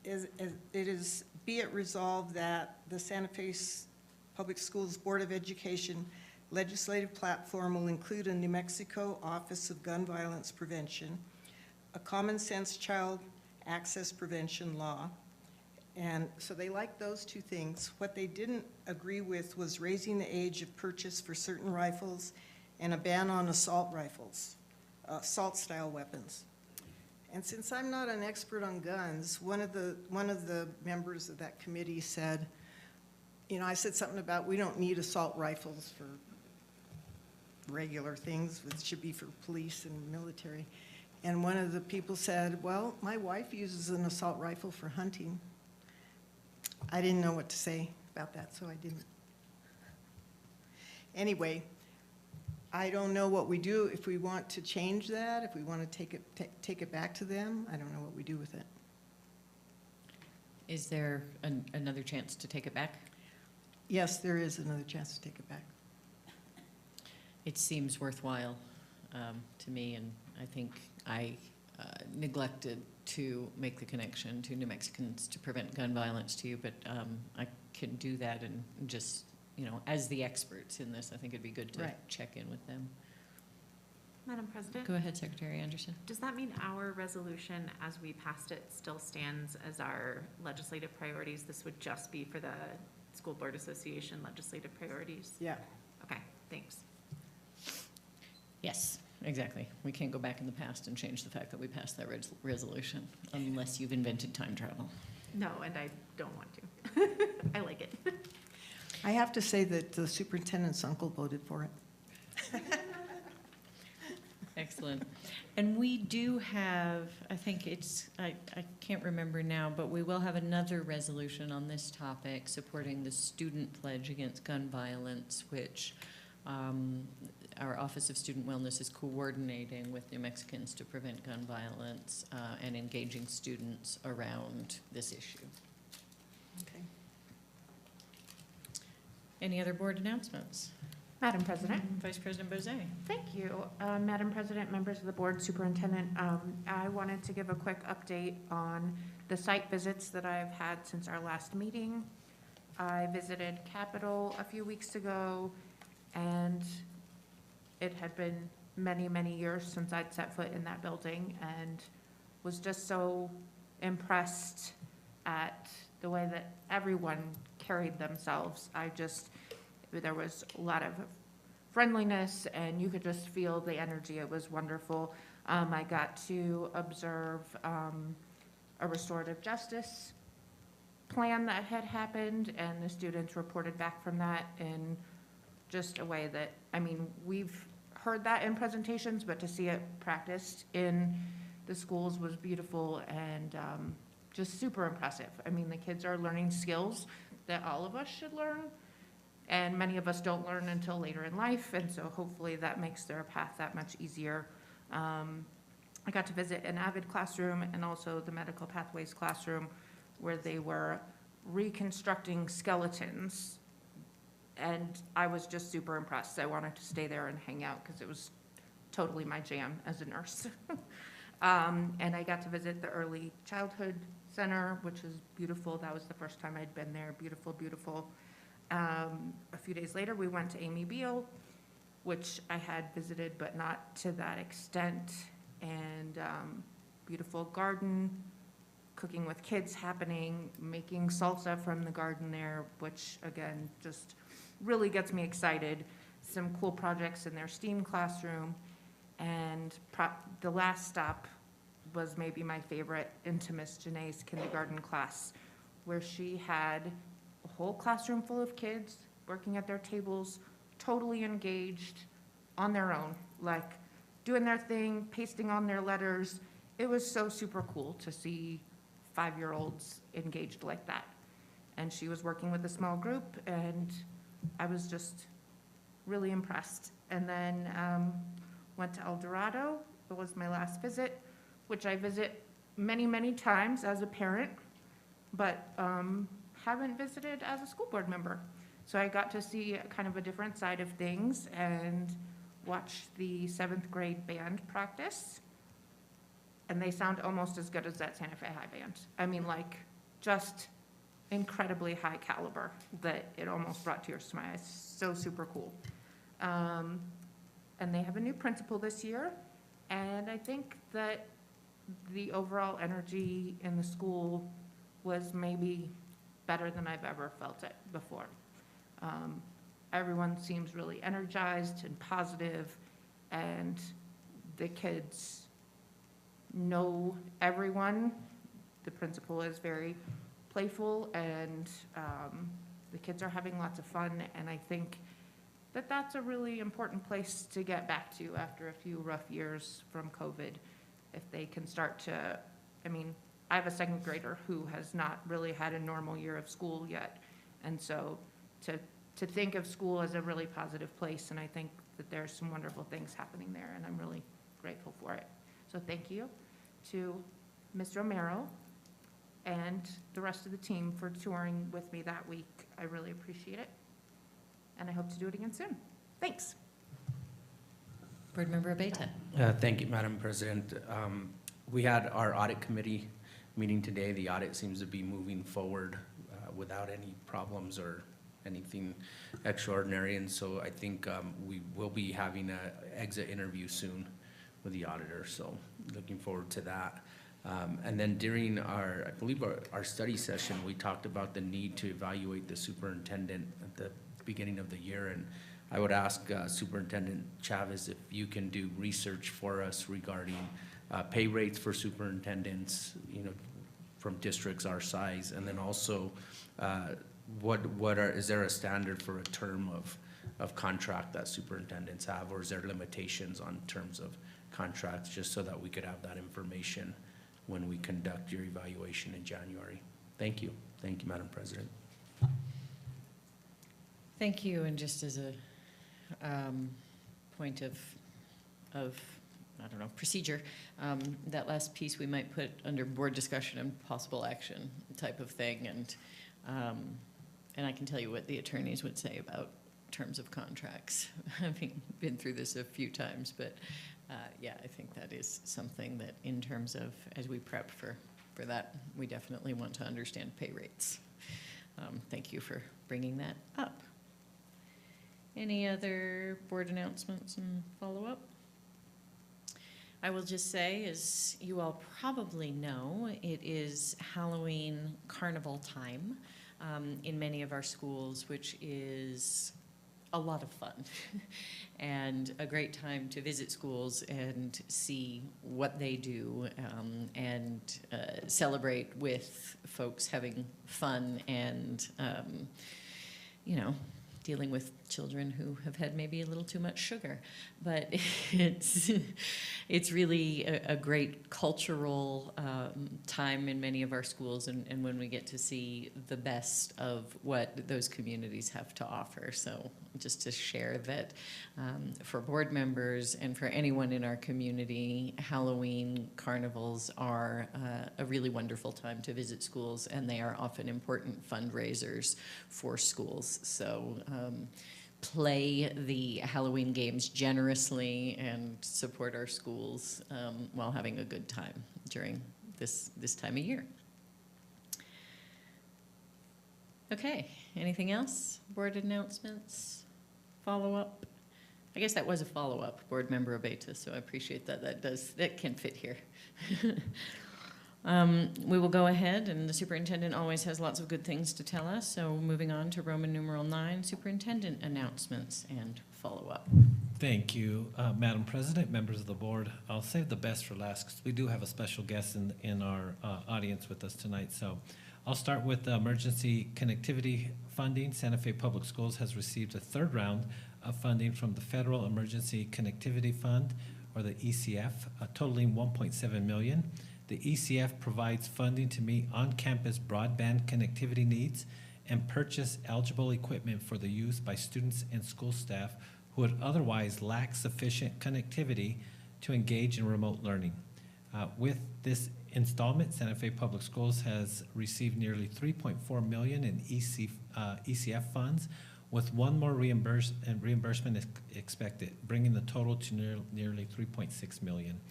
is be it resolved that the Santa Fe Public Schools Board of Education legislative platform will include a New Mexico Office of Gun Violence Prevention, a common sense child access prevention law. And so they liked those 2 things. What they didn't agree with was raising the age of purchase for certain rifles and a ban on assault rifles, assault-style weapons. And since I'm not an expert on guns, one of the members of that committee said, you know, I said something about we don't need assault rifles for regular things. It should be for police and military. And one of the people said, well, my wife uses an assault rifle for hunting. I didn't know what to say about that, so I didn't. Anyway, I don't know what we do if we want to change that, if we want to take it back to them. I don't know what we do with it. Is there another chance to take it back? Yes, there is another chance to take it back. It seems worthwhile to me, and I think I neglected to make the connection to New Mexicans to prevent gun violence to you, but I can do that and just, you know, as the experts in this, I think it'd be good to check in with them. Madam President? Go ahead, Secretary Anderson. Does that mean our resolution, as we passed it, still stands as our legislative priorities? This would just be for the School Board Association legislative priorities? Yeah. Okay, thanks. Yes, exactly. We can't go back in the past and change the fact that we passed that resolution unless you've invented time travel. No, and I don't want to. I like it. I have to say that the superintendent's uncle voted for it. Excellent. And we do have, I think it's, I can't remember now, but we will have another resolution on this topic supporting the student pledge against gun violence, which our Office of Student Wellness is coordinating with New Mexicans to prevent gun violence and engaging students around this issue. Okay. Any other board announcements? Madam President. Vice President Bozay. Thank you. Madam President, members of the board, superintendent, I wanted to give a quick update on the site visits that I've had since our last meeting. I visited Capitol a few weeks ago, and it had been many, many years since I'd set foot in that building, and was just so impressed at the way that everyone carried themselves. There was a lot of friendliness, and you could just feel the energy. It was wonderful. I got to observe a restorative justice plan that had happened, and the students reported back from that in just a way that, I mean, we've heard that in presentations, but to see it practiced in the schools was beautiful and just super impressive. I mean, the kids are learning skills that all of us should learn, and many of us don't learn until later in life, and so hopefully that makes their path that much easier. I got to visit an AVID classroom and also the medical pathways classroom, where they were reconstructing skeletons, and I was just super impressed. I wanted to stay there and hang out because it was totally my jam as a nurse. And I got to visit the early childhood center, which is beautiful. That was the first time I'd been there. Beautiful, beautiful. A few days later, we went to Amy Beale, which I had visited, but not to that extent. And beautiful garden, cooking with kids happening, making salsa from the garden there, which again, just really gets me excited. Some cool projects in their STEAM classroom. And the last stop was maybe my favorite, into Miss Janae's kindergarten class, where she had a whole classroom full of kids working at their tables, totally engaged on their own, like doing their thing, pasting on their letters. It was so super cool to see 5-year-olds engaged like that. And she was working with a small group, and I was just really impressed. And then went to El Dorado. It was my last visit, which I visit many, many times as a parent, but haven't visited as a school board member. So I got to see kind of a different side of things and watch the 7th grade band practice. And they sound almost as good as that Santa Fe High band. I mean, like, just incredibly high caliber that it almost brought tears to my eyes. So super cool. And they have a new principal this year. And I think that the overall energy in the school was maybe better than I've ever felt it before. Everyone seems really energized and positive, and the kids know everyone. The principal is very playful, and the kids are having lots of fun, and I think that that's a really important place to get back to after a few rough years from COVID. If they can start to, I mean, I have a 2nd grader who has not really had a normal year of school yet, and so to think of school as a really positive place, and I think that there's some wonderful things happening there, and I'm really grateful for it. So thank you to Ms. Romero and the rest of the team for touring with me that week. I really appreciate it, and I hope to do it again soon. Thanks. Board Member Abeyta. Thank you, Madam President. We had our audit committee meeting today. The audit seems to be moving forward without any problems or anything extraordinary, and so I think we will be having an exit interview soon with the auditor, so looking forward to that. And then during I believe our study session, we talked about the need to evaluate the superintendent at the beginning of the year, and I would ask Superintendent Chavez if you can do research for us regarding pay rates for superintendents, from districts our size, and then also is there a standard for a term of contract that superintendents have, or is there limitations on terms of contracts, just so that we could have that information when we conduct your evaluation in January? Thank you, Madam President. Thank you, and just as a point of I don't know, procedure, that last piece we might put under board discussion and possible action type of thing, and I can tell you what the attorneys would say about terms of contracts, having been through this a few times, but yeah, I think that is something that in terms of, as we prep for that, we definitely want to understand pay rates. Thank you for bringing that up. Any other board announcements and follow-up? I will just say, as you all probably know, it is Halloween carnival time in many of our schools, which is a lot of fun and a great time to visit schools and see what they do and celebrate with folks having fun and, dealing with children who have had maybe a little too much sugar. But it's really a great cultural time in many of our schools, and when we get to see the best of what those communities have to offer. So just to share that for board members and for anyone in our community, Halloween carnivals are a really wonderful time to visit schools, and they are often important fundraisers for schools. So play the Halloween games generously and support our schools while having a good time during this time of year. Okay, anything else? Board announcements? Follow-up? I guess that was a follow-up, Board Member Abeyta, so I appreciate that. That can fit here. We will go ahead, and the superintendent always has lots of good things to tell us, so moving on to Roman numeral 9, superintendent announcements and follow-up. Thank you, Madam President, members of the board. I'll save the best for last because we do have a special guest in our audience with us tonight. So I'll start with the emergency connectivity funding. Santa Fe Public Schools has received a third round of funding from the Federal Emergency Connectivity Fund, or the ECF, totaling $1.7 million. The ECF provides funding to meet on-campus broadband connectivity needs and purchase eligible equipment for the use by students and school staff who would otherwise lack sufficient connectivity to engage in remote learning. With this installment, Santa Fe Public Schools has received nearly $3.4 million in ECF funds, with one more reimbursement expected, bringing the total to nearly $3.6 million.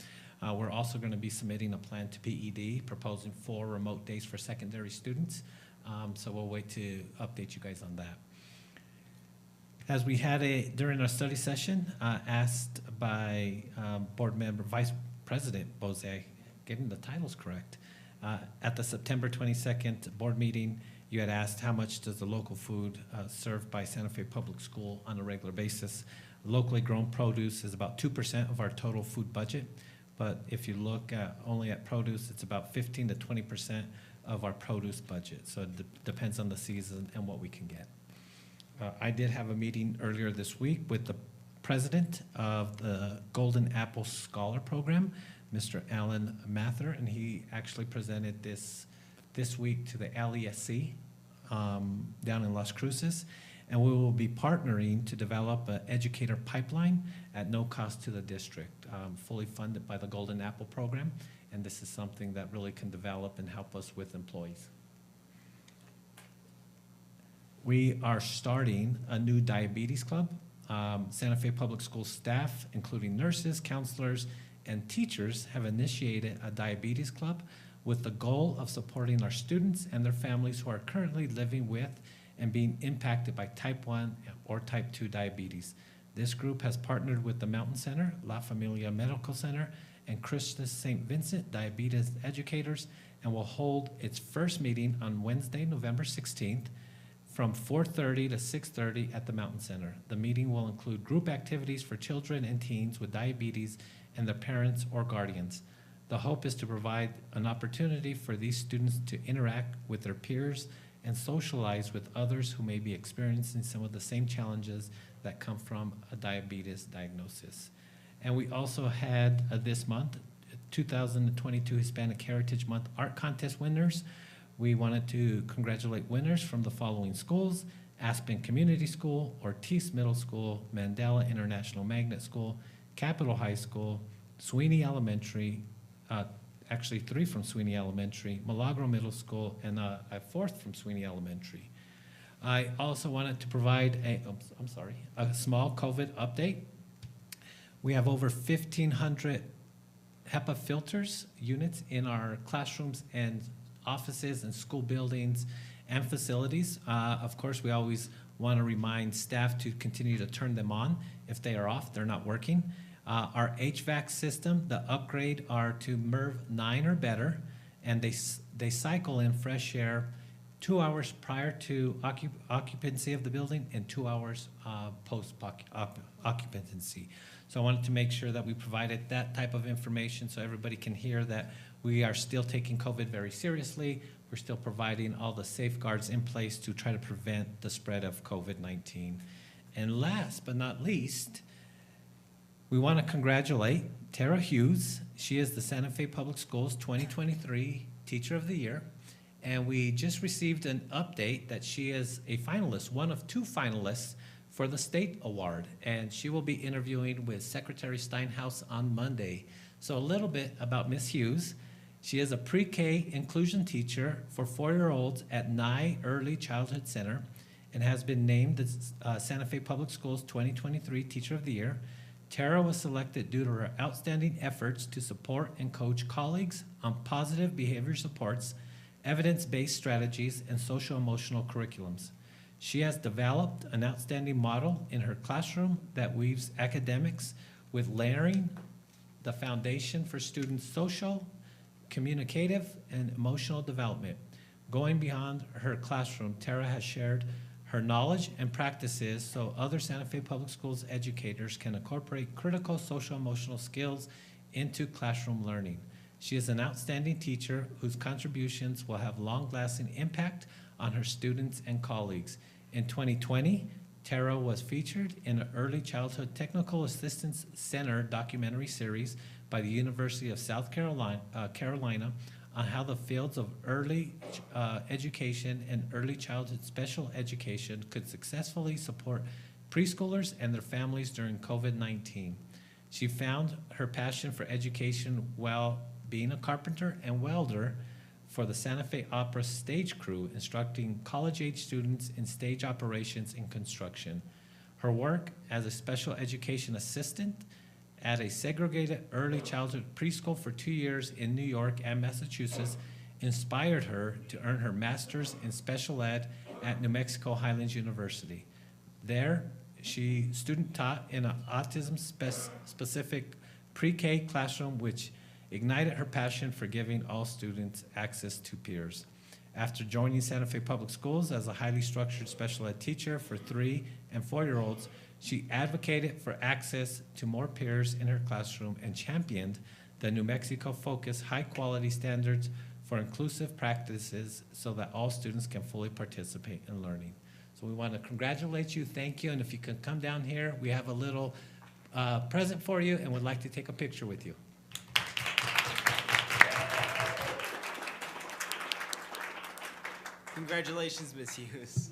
We're also going to be submitting a plan to PED, proposing 4 remote days for secondary students. So we'll wait to update you guys on that. As we had during our study session, asked by board member, Vice President Bose, getting the titles correct, at the September 22nd board meeting, you had asked how much does the local food served by Santa Fe Public School on a regular basis. Locally grown produce is about 2% of our total food budget, but if you look only at produce, it's about 15 to 20% of our produce budget. So it depends on the season and what we can get. I did have a meeting earlier this week with the president of the Golden Apple Scholar Program, Mr. Alan Mather, and he actually presented this week to the LESC down in Las Cruces. And we will be partnering to develop an educator pipeline at no cost to the district, fully funded by the Golden Apple Program. And this is something that really can develop and help us with employees. We are starting a new diabetes club. Santa Fe Public School staff, including nurses, counselors, and teachers, have initiated a diabetes club with the goal of supporting our students and their families who are currently living with and being impacted by type 1 or type 2 diabetes. This group has partnered with the Mountain Center, La Familia Medical Center, and Christus St. Vincent Diabetes Educators, and will hold its first meeting on Wednesday, November 16th, from 4:30 to 6:30 at the Mountain Center. The meeting will include group activities for children and teens with diabetes and their parents or guardians. The hope is to provide an opportunity for these students to interact with their peers and socialize with others who may be experiencing some of the same challenges that come from a diabetes diagnosis. And we also had this month, 2022 Hispanic Heritage Month Art Contest winners. We wanted to congratulate winners from the following schools: Aspen Community School, Ortiz Middle School, Mandela International Magnet School, Capitol High School, Sweeney Elementary, actually 3 from Sweeney Elementary, Milagro Middle School, and a 4th from Sweeney Elementary. I also wanted to provide a small COVID update. We have over 1,500 HEPA filters units in our classrooms and offices and school buildings and facilities. Of course, we always want to remind staff to continue to turn them on. If they are off, they're not working. Our HVAC system, the upgrade are to MERV 9 or better, and they cycle in fresh air 2 hours prior to occupancy of the building and 2 hours post occupancy. So I wanted to make sure that we provided that type of information so everybody can hear that we are still taking COVID very seriously. We're still providing all the safeguards in place to try to prevent the spread of COVID-19. And last but not least, we want to congratulate Tara Hughes. She is the Santa Fe Public Schools 2023 Teacher of the Year. And we just received an update that she is a finalist, one of 2 finalists for the state award. And she will be interviewing with Secretary Steinhaus on Monday. So a little bit about Ms. Hughes. She is a pre-K inclusion teacher for 4-year-olds at Nye Early Childhood Center and has been named the Santa Fe Public Schools 2023 Teacher of the Year. Tara was selected due to her outstanding efforts to support and coach colleagues on positive behavior supports, evidence-based strategies, and social-emotional curriculums. She has developed an outstanding model in her classroom that weaves academics with layering the foundation for students' social, communicative, and emotional development. Going beyond her classroom, Tara has shared her knowledge and practices so other Santa Fe Public Schools educators can incorporate critical social emotional skills into classroom learning. She is an outstanding teacher whose contributions will have long-lasting impact on her students and colleagues. In 2020, Tara was featured in an Early Childhood Technical Assistance Center documentary series by the University of South Carolina on how the fields of early education and early childhood special education could successfully support preschoolers and their families during COVID-19. She found her passion for education while being a carpenter and welder for the Santa Fe Opera stage crew, instructing college-age students in stage operations and construction. Her work as a special education assistant at a segregated early childhood preschool for 2 years in New York and Massachusetts inspired her to earn her master's in special ed at New Mexico Highlands University. There, she student taught in an autism-specific pre-K classroom, which ignited her passion for giving all students access to peers. After joining Santa Fe Public Schools as a highly structured special ed teacher for 3- and 4-year-olds, she advocated for access to more peers in her classroom and championed the New Mexico-focused high-quality standards for inclusive practices so that all students can fully participate in learning. So we want to congratulate you, thank you, and if you can come down here, we have a little present for you and would like to take a picture with you. Congratulations, Ms. Hughes.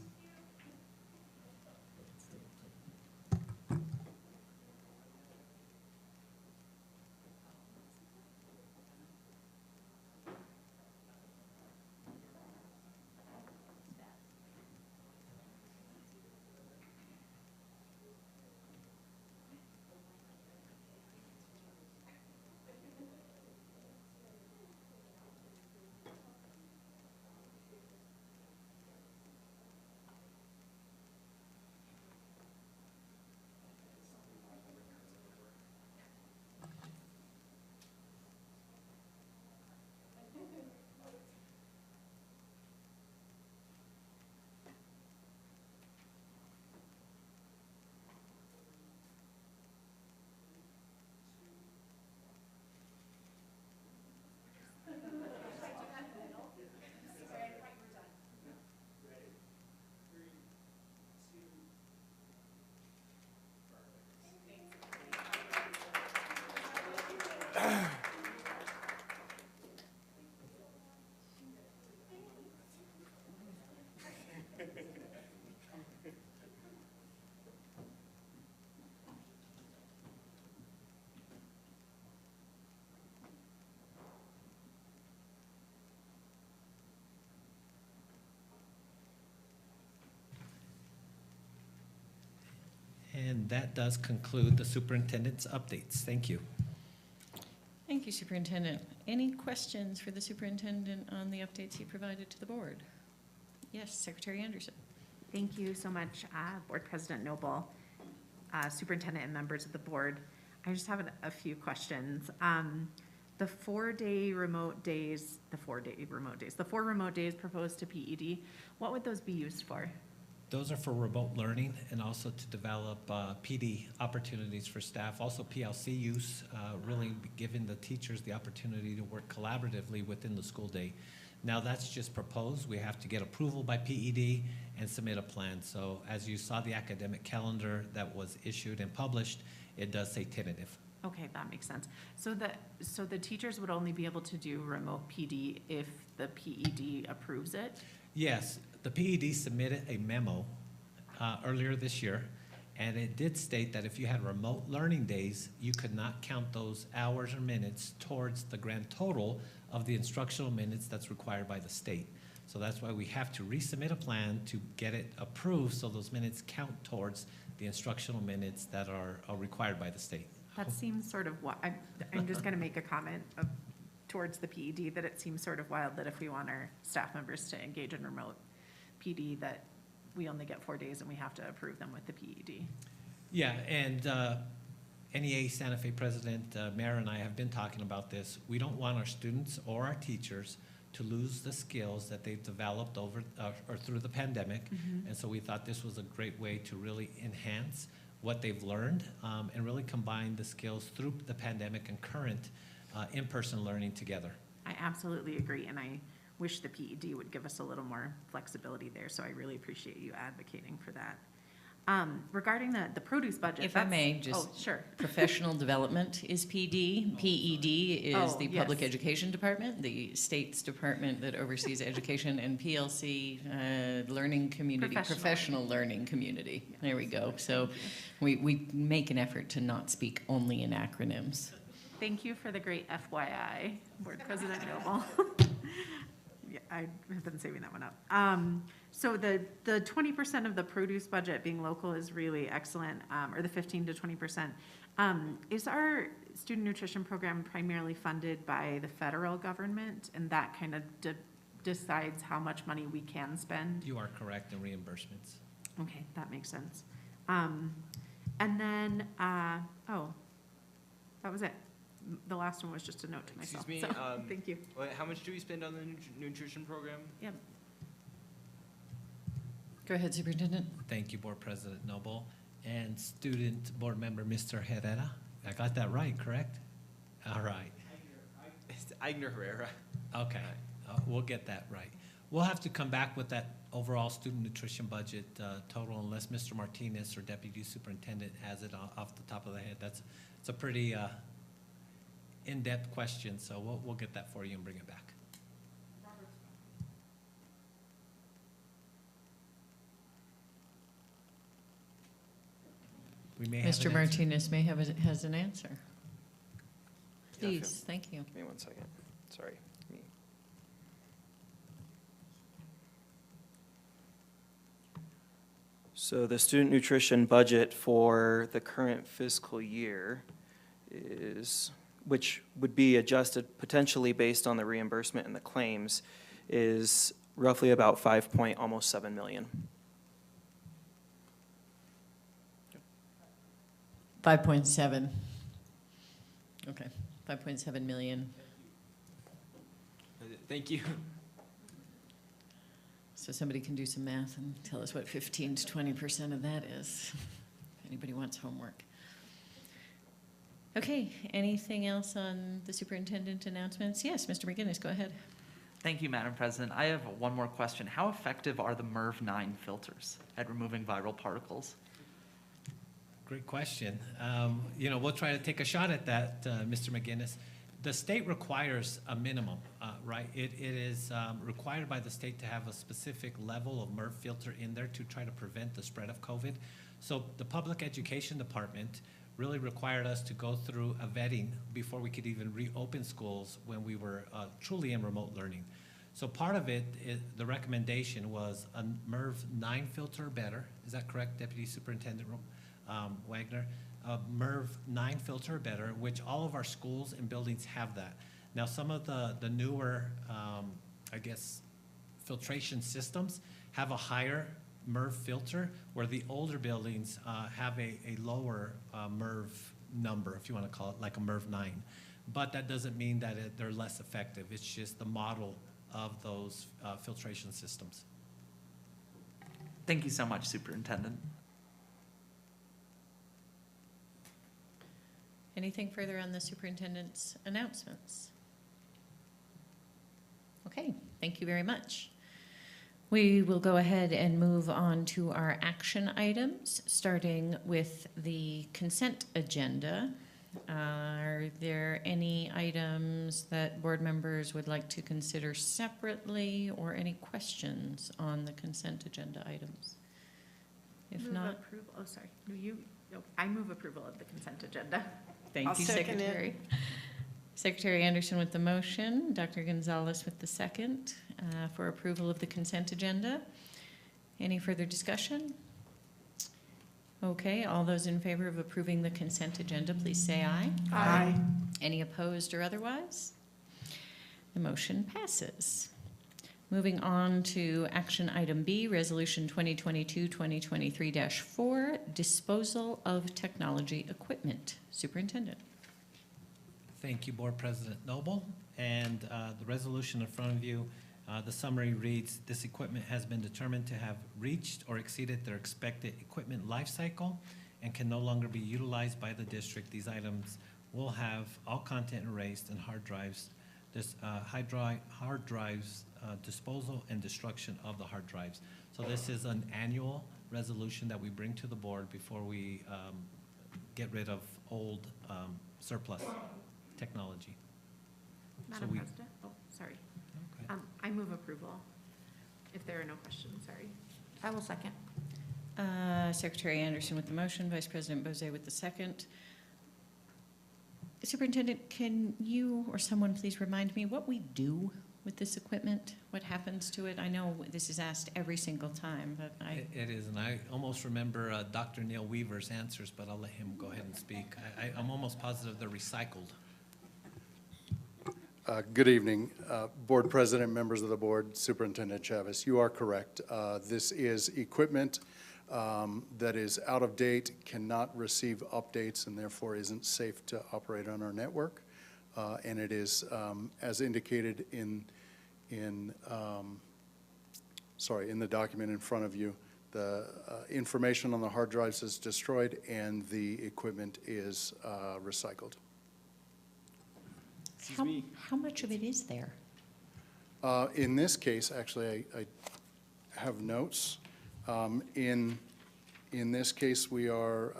And that does conclude the superintendent's updates. Thank you. Thank you, Superintendent. Any questions for the superintendent on the updates he provided to the board? Yes, Secretary Anderson. Thank you so much, Board President Noble, Superintendent and members of the board. I just have a few questions. The 4 remote days proposed to PED, what would those be used for? Those are for remote learning and also to develop PD opportunities for staff. Also PLC use, really giving the teachers the opportunity to work collaboratively within the school day. Now that's just proposed. We have to get approval by PED and submit a plan. So as you saw the academic calendar that was issued and published, it does say tentative. Okay, that makes sense. So the teachers would only be able to do remote PD if the PED approves it? Yes, the PED submitted a memo earlier this year, and it did state that if you had remote learning days, you could not count those hours or minutes towards the grand total of the instructional minutes that's required by the state. So that's why we have to resubmit a plan to get it approved so those minutes count towards the instructional minutes that are required by the state. That seems sort of, I'm just going to make a comment towards the PED, that it seems sort of wild that if we want our staff members to engage in remote PD, that we only get 4 days and we have to approve them with the PED. Yeah, and NEA Santa Fe President Mayor and I have been talking about this. We don't want our students or our teachers to lose the skills that they've developed over or through the pandemic. Mm-hmm. And so we thought this was a great way to really enhance what they've learned and really combine the skills through the pandemic and current in-person learning together. I absolutely agree, and I wish the PED would give us a little more flexibility there, so I really appreciate you advocating for that. Regarding the produce budget. If I may, Oh, just sure. professional development is PD. PED is Oh, the Public yes. Education Department, the state's department that oversees education, and PLC, Learning Community, Professional Learning Community. There we go. So we make an effort to not speak only in acronyms. Thank you for the great FYI, Board President Noble. Yeah, I have been saving that one up. So the 20% of the produce budget being local is really excellent, or the 15 to 20%. Is our student nutrition program primarily funded by the federal government, and that kind of decides how much money we can spend? You are correct in reimbursements. Okay, that makes sense. And then, oh, that was it. The last one was just a note to myself. Excuse me, So, thank you. How much do we spend on the nutrition program? Yep. Go ahead, Superintendent. Thank you, Board President Noble. And Student Board Member, Mr. Herrera. I got that right, correct? All right. It's Aigner Herrera. Okay, we'll get that right. We'll have to come back with that overall student nutrition budget total unless Mr. Martinez or Deputy Superintendent has it off the top of the head. It's a pretty in-depth question, so we'll get that for you and bring it back. We may have Mr. an answer. Martinez may have, has an answer. Please, thank you. Give me one second. Sorry. So the student nutrition budget for the current fiscal year is, which would be adjusted potentially based on the reimbursement and the claims, is roughly about almost 7 million. 5.7. Okay, 5.7 million. Thank you. So somebody can do some math and tell us what 15 to 20% of that is, if anybody wants homework. Okay, anything else on the superintendent announcements? Yes, Mr. McGinnis, go ahead. Thank you, Madam President. I have one more question. How effective are the MERV 9 filters at removing viral particles? Great question. We'll try to take a shot at that, Mr. McGinnis. The state requires a minimum, right? It is required by the state to have a specific level of MERV filter in there to try to prevent the spread of COVID. So the Public Education Department really required us to go through a vetting before we could even reopen schools when we were truly in remote learning. So part of it, the recommendation was a MERV 9 filter or better. Is that correct, Deputy Superintendent Wagner? MERV 9 filter or better, which all of our schools and buildings have that. Now, some of the newer, filtration systems have a higher MERV filter, where the older buildings have a lower MERV number, if you want to call it, like a MERV 9. But that doesn't mean that they're less effective. It's just the model of those filtration systems. Thank you so much, Superintendent. Anything further on the superintendent's announcements? Okay, thank you very much. We will go ahead and move on to our action items, starting with the consent agenda. Are there any items that board members would like to consider separately, or any questions on the consent agenda items? If Move not, approval. Oh, sorry. I move approval of the consent agenda. thank I'll you, second it. Secretary. Secretary Anderson with the motion, Dr. Gonzalez with the second for approval of the consent agenda. Any further discussion? Okay, all those in favor of approving the consent agenda, please say aye. Aye. Any opposed or otherwise? The motion passes. Moving on to action item B, resolution 2022-2023-4, disposal of technology equipment. Superintendent. Thank you, Board President Noble. And the resolution in front of you, the summary reads, this equipment has been determined to have reached or exceeded their expected equipment life cycle and can no longer be utilized by the district. These items we'll have all content erased and hard drives, disposal and destruction of the hard drives. So this is an annual resolution that we bring to the board before we get rid of old surplus technology. So Madam we- President, oh, sorry. Okay. I move approval, if there are no questions, sorry. I will second. Secretary Anderson with the motion, Vice President Bozay with the second. Superintendent, can you or someone please remind me what we do with this equipment? What happens to it? I know this is asked every single time, but It is, and I almost remember Dr. Neil Weaver's answers, but I'll let him go ahead and speak. I'm almost positive they're recycled. Good evening, Board President, members of the board, Superintendent Chavez. You are correct. This is equipment that is out of date, cannot receive updates, and therefore isn't safe to operate on our network. And it is, as indicated in the document in front of you, the information on the hard drives is destroyed and the equipment is recycled. how much of it is there? In this case, actually, I have notes. In this case, we are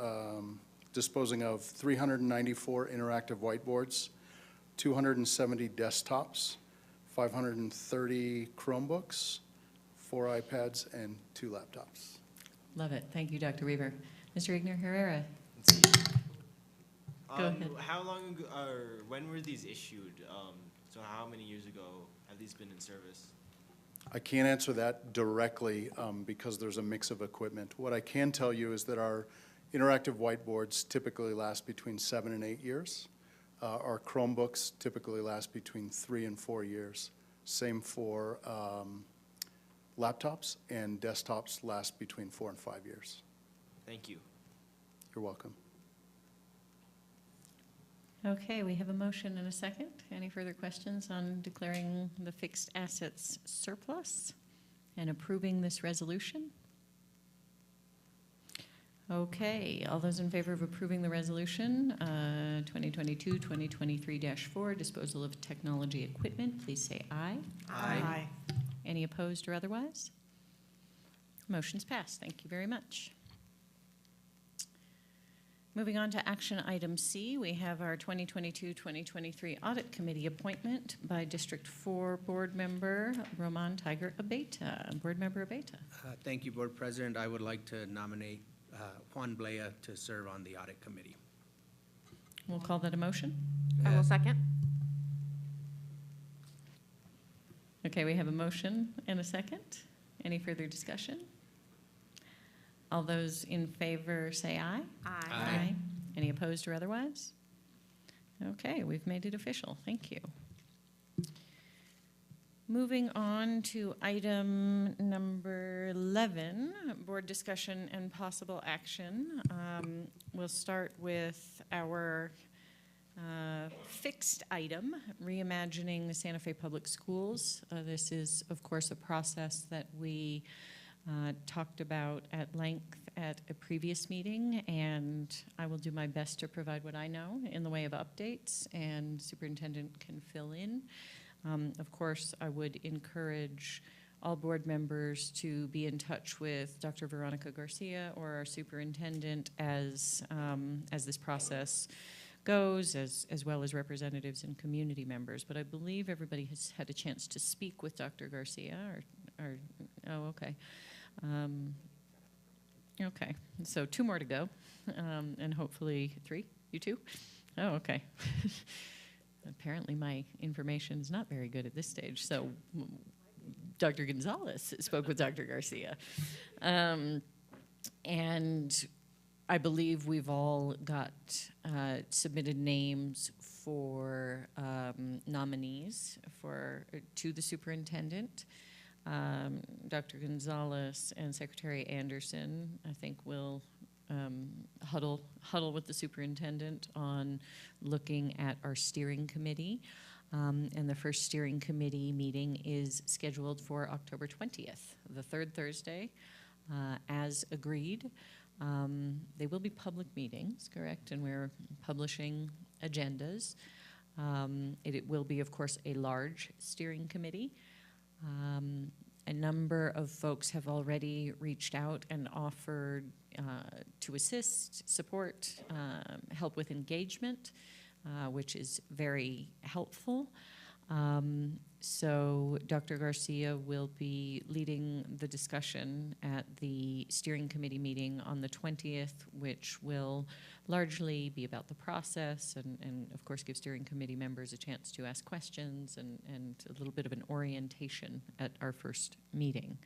disposing of 394 interactive whiteboards, 270 desktops, 530 Chromebooks, 4 iPads, and 2 laptops. Love it. Thank you, Dr. Weaver. Mr. Ignar Herrera. Go ahead. How long ago, or when were these issued? So how many years ago have these been in service? I can't answer that directly because there's a mix of equipment. What I can tell you is that our interactive whiteboards typically last between 7 and 8 years. Our Chromebooks typically last between 3 and 4 years. Same for laptops, and desktops last between 4 and 5 years. Thank you. You're welcome. Okay, we have a motion and a second. Any further questions on declaring the fixed assets surplus and approving this resolution? Okay, all those in favor of approving the resolution, 2022-2023-4, disposal of technology equipment, please say aye. Aye. Any opposed or otherwise? Motion's passed. Thank you very much. Moving on to action item C, we have our 2022-2023 Audit Committee appointment by District 4 Board Member Roman Tiger Abeta. Board Member Abeta. Thank you, Board President. I would like to nominate Juan Blea to serve on the Audit Committee. We'll call that a motion. I will second. Okay, we have a motion and a second. Any further discussion? All those in favor say aye. Aye. Aye. Any opposed or otherwise? Okay, we've made it official. Thank you. Moving on to item number 11, board discussion and possible action. We'll start with our fixed item, reimagining the Santa Fe Public Schools. This is, of course, a process that we talked about at length at a previous meeting, and I will do my best to provide what I know in the way of updates, and superintendent can fill in. Of course, I would encourage all board members to be in touch with Dr. Veronica Garcia or our superintendent as this process goes, as well as representatives and community members. But I believe everybody has had a chance to speak with Dr. Garcia, or oh, okay. Okay, so 2 more to go, and hopefully 3. You too? Oh, okay. Apparently my information is not very good at this stage, so Dr. Gonzalez spoke with Dr. Garcia. And I believe we've all got submitted names for nominees to the superintendent. Dr. Gonzalez and Secretary Anderson, I think, will huddle with the superintendent on looking at our steering committee. And the first steering committee meeting is scheduled for October 20th, the 3rd Thursday, as agreed. They will be public meetings, correct? And we're publishing agendas. It will be, of course, a large steering committee. A number of folks have already reached out and offered to assist, support, help with engagement, which is very helpful. So Dr. Garcia will be leading the discussion at the steering committee meeting on the 20th, which will largely be about the process and of course give steering committee members a chance to ask questions and a little bit of an orientation at our first meeting.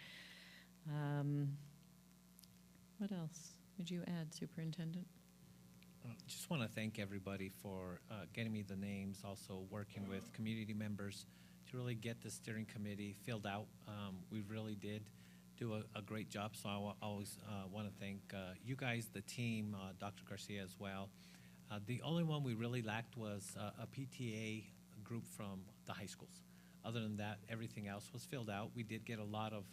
What else would you add, Superintendent? Just want to thank everybody for getting me the names, also working with community members to really get the steering committee filled out. We really did do a great job, so I always want to thank you guys, the team, Dr. Garcia as well. The only one we really lacked was a PTA group from the high schools. Other than that, everything else was filled out. We did get a lot of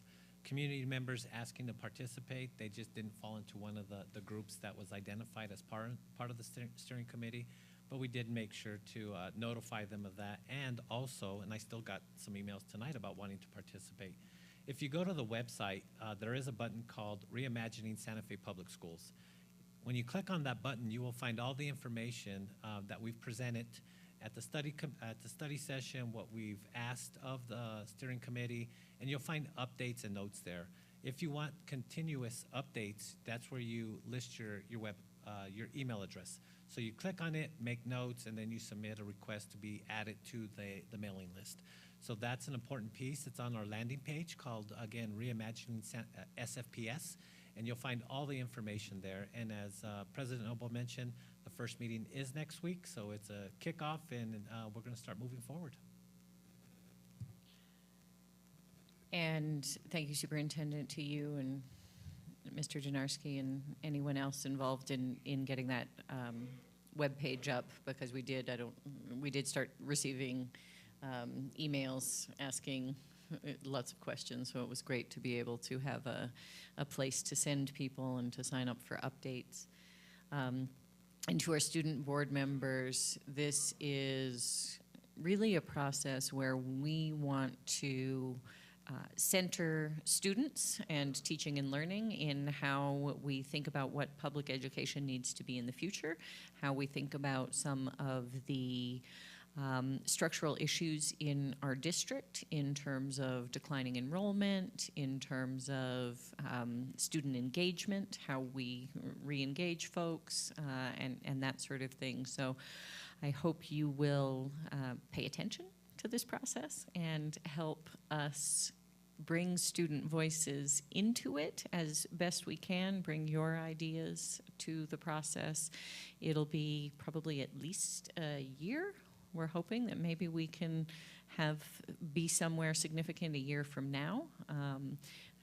community members asking to participate. They just didn't fall into one of the groups that was identified as part of the steering committee. But we did make sure to notify them of that. And also, and I still got some emails tonight about wanting to participate. If you go to the website, there is a button called Reimagining Santa Fe Public Schools. When you click on that button, you will find all the information that we've presented at the study session, what we've asked of the steering committee, and you'll find updates and notes there. If you want continuous updates, that's where you list your email address. So you click on it, make notes, and then you submit a request to be added to the mailing list. So that's an important piece. It's on our landing page called, again, Reimagining SFPS, and you'll find all the information there. And as President Noble mentioned, the first meeting is next week, so it's a kickoff, and we're going to start moving forward. And thank you, Superintendent, to you and Mr. Janarski and anyone else involved in getting that web page up, because we did start receiving emails asking lots of questions, so it was great to be able to have a place to send people and to sign up for updates. And to our student board members, this is really a process where we want to center students and teaching and learning in how we think about what public education needs to be in the future, how we think about some of the structural issues in our district in terms of declining enrollment, in terms of student engagement, how we re-engage folks, and that sort of thing. So I hope you will pay attention to this process and help us bring student voices into it as best we can, bring your ideas to the process. It'll be probably at least a year. We're hoping that maybe we can be somewhere significant a year from now.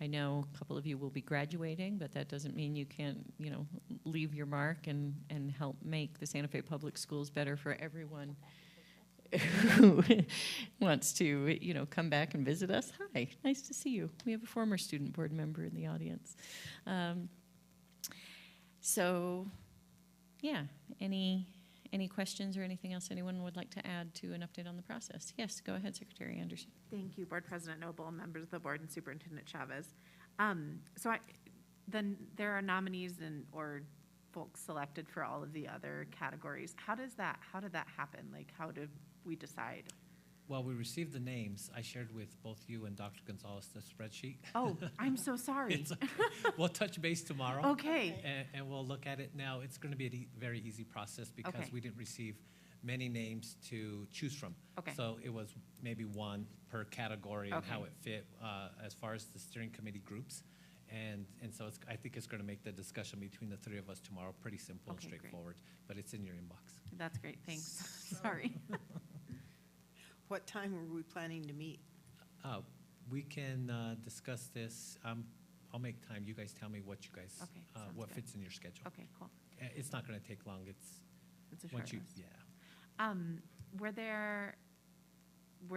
I know a couple of you will be graduating, but that doesn't mean you can't, leave your mark and help make the Santa Fe Public Schools better for everyone who wants to, come back and visit us. Hi, nice to see you. We have a former student board member in the audience. So, yeah, any questions or anything else anyone would like to add to an update on the process? Yes, go ahead, Secretary Anderson. Thank you, Board President Noble, members of the board, and Superintendent Chavez. Then there are nominees or folks selected for all of the other categories. How did that happen? Like, how did we decide? Well, we received the names. I shared with both you and Dr. Gonzalez the spreadsheet. Oh, I'm so sorry. We'll touch base tomorrow. Okay. And we'll look at it now. It's going to be a very easy process because we didn't receive many names to choose from. Okay. So it was maybe one per category and how it fit as far as the steering committee groups. And so I think it's going to make the discussion between the three of us tomorrow pretty simple and straightforward. But it's in your inbox. That's great. Thanks. Sorry. What time are we planning to meet? We can discuss this. I'll make time. You guys tell me what you guys, what fits in your schedule. Okay, cool. It's not going to take long. It's a short list. Yeah. Were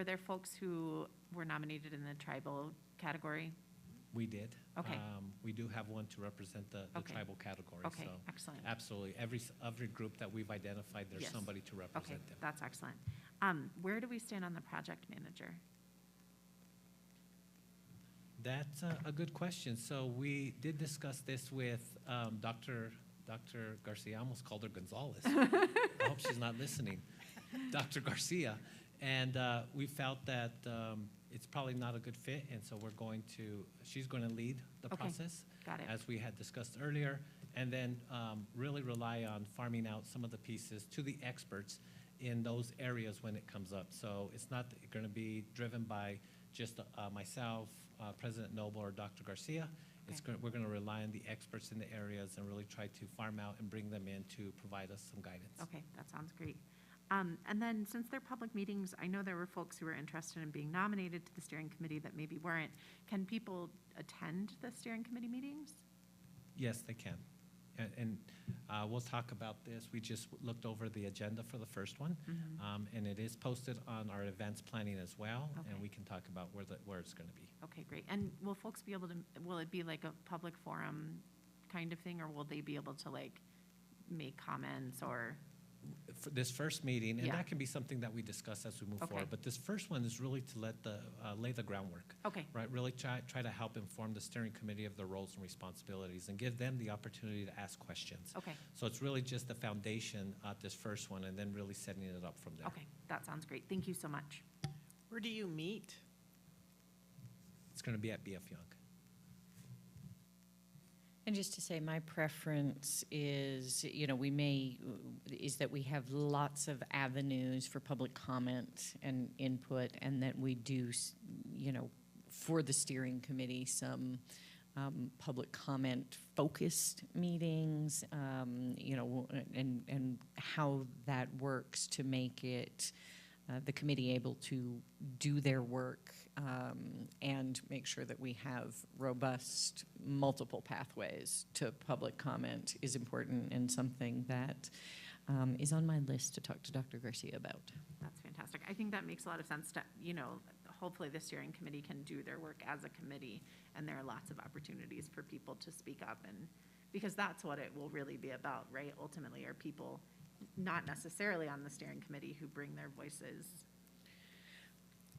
there folks who were nominated in the tribal category? We did. Okay. We do have one to represent the Okay. tribal category. Okay, So excellent. absolutely. Every group that we've identified, there's Yes. somebody to Okay, represent them. that's excellent. Where do we stand on the project manager? That's a good question. So we did discuss this with Dr. Garcia. I almost called her Gonzalez. I hope she's not listening. Dr. Garcia. And we felt that it's probably not a good fit, and so she's going to lead the Okay, process. got it. As we had discussed earlier, and then really rely on farming out some of the pieces to the experts in those areas when it comes up. So it's not going to be driven by just myself, President Noble, or Dr. Garcia. We're going to rely on the experts in the areas and really try to farm out and bring them in to provide us some guidance. Okay, that sounds great. And then, since they're public meetings, I know there were folks who were interested in being nominated to the steering committee that maybe weren't. Can people attend the steering committee meetings? Yes, they can. And we'll talk about this. We just looked over the agenda for the first one, and it is posted on our events planning as well, Okay. and we can talk about where it's going to be. Okay, great. And will folks be able to, will it be like a public forum kind of thing, or will they be able to like make comments or? For this first meeting, and Yeah. that can be something that we discuss as we move Okay. forward, but this first one is really to lay the groundwork. Okay. Right, really try to help inform the steering committee of their roles and responsibilities and give them the opportunity to ask questions. Okay. So it's really just the foundation at this first one, and then really setting it up from there. Okay, that sounds great. Thank you so much. Where do you meet? It's going to be at BF Young. And just to say, my preference is, is that we have lots of avenues for public comment and input, and that we do, for the steering committee, some public comment focused meetings, and how that works to make it the committee able to do their work and make sure that we have robust multiple pathways to public comment is important, and something that is on my list to talk to Dr. Garcia about. That's fantastic. I think that makes a lot of sense to, hopefully the steering committee can do their work as a committee, and there are lots of opportunities for people to speak up, and because that's what it will really be about, right? Ultimately, are people not necessarily on the steering committee who bring their voices.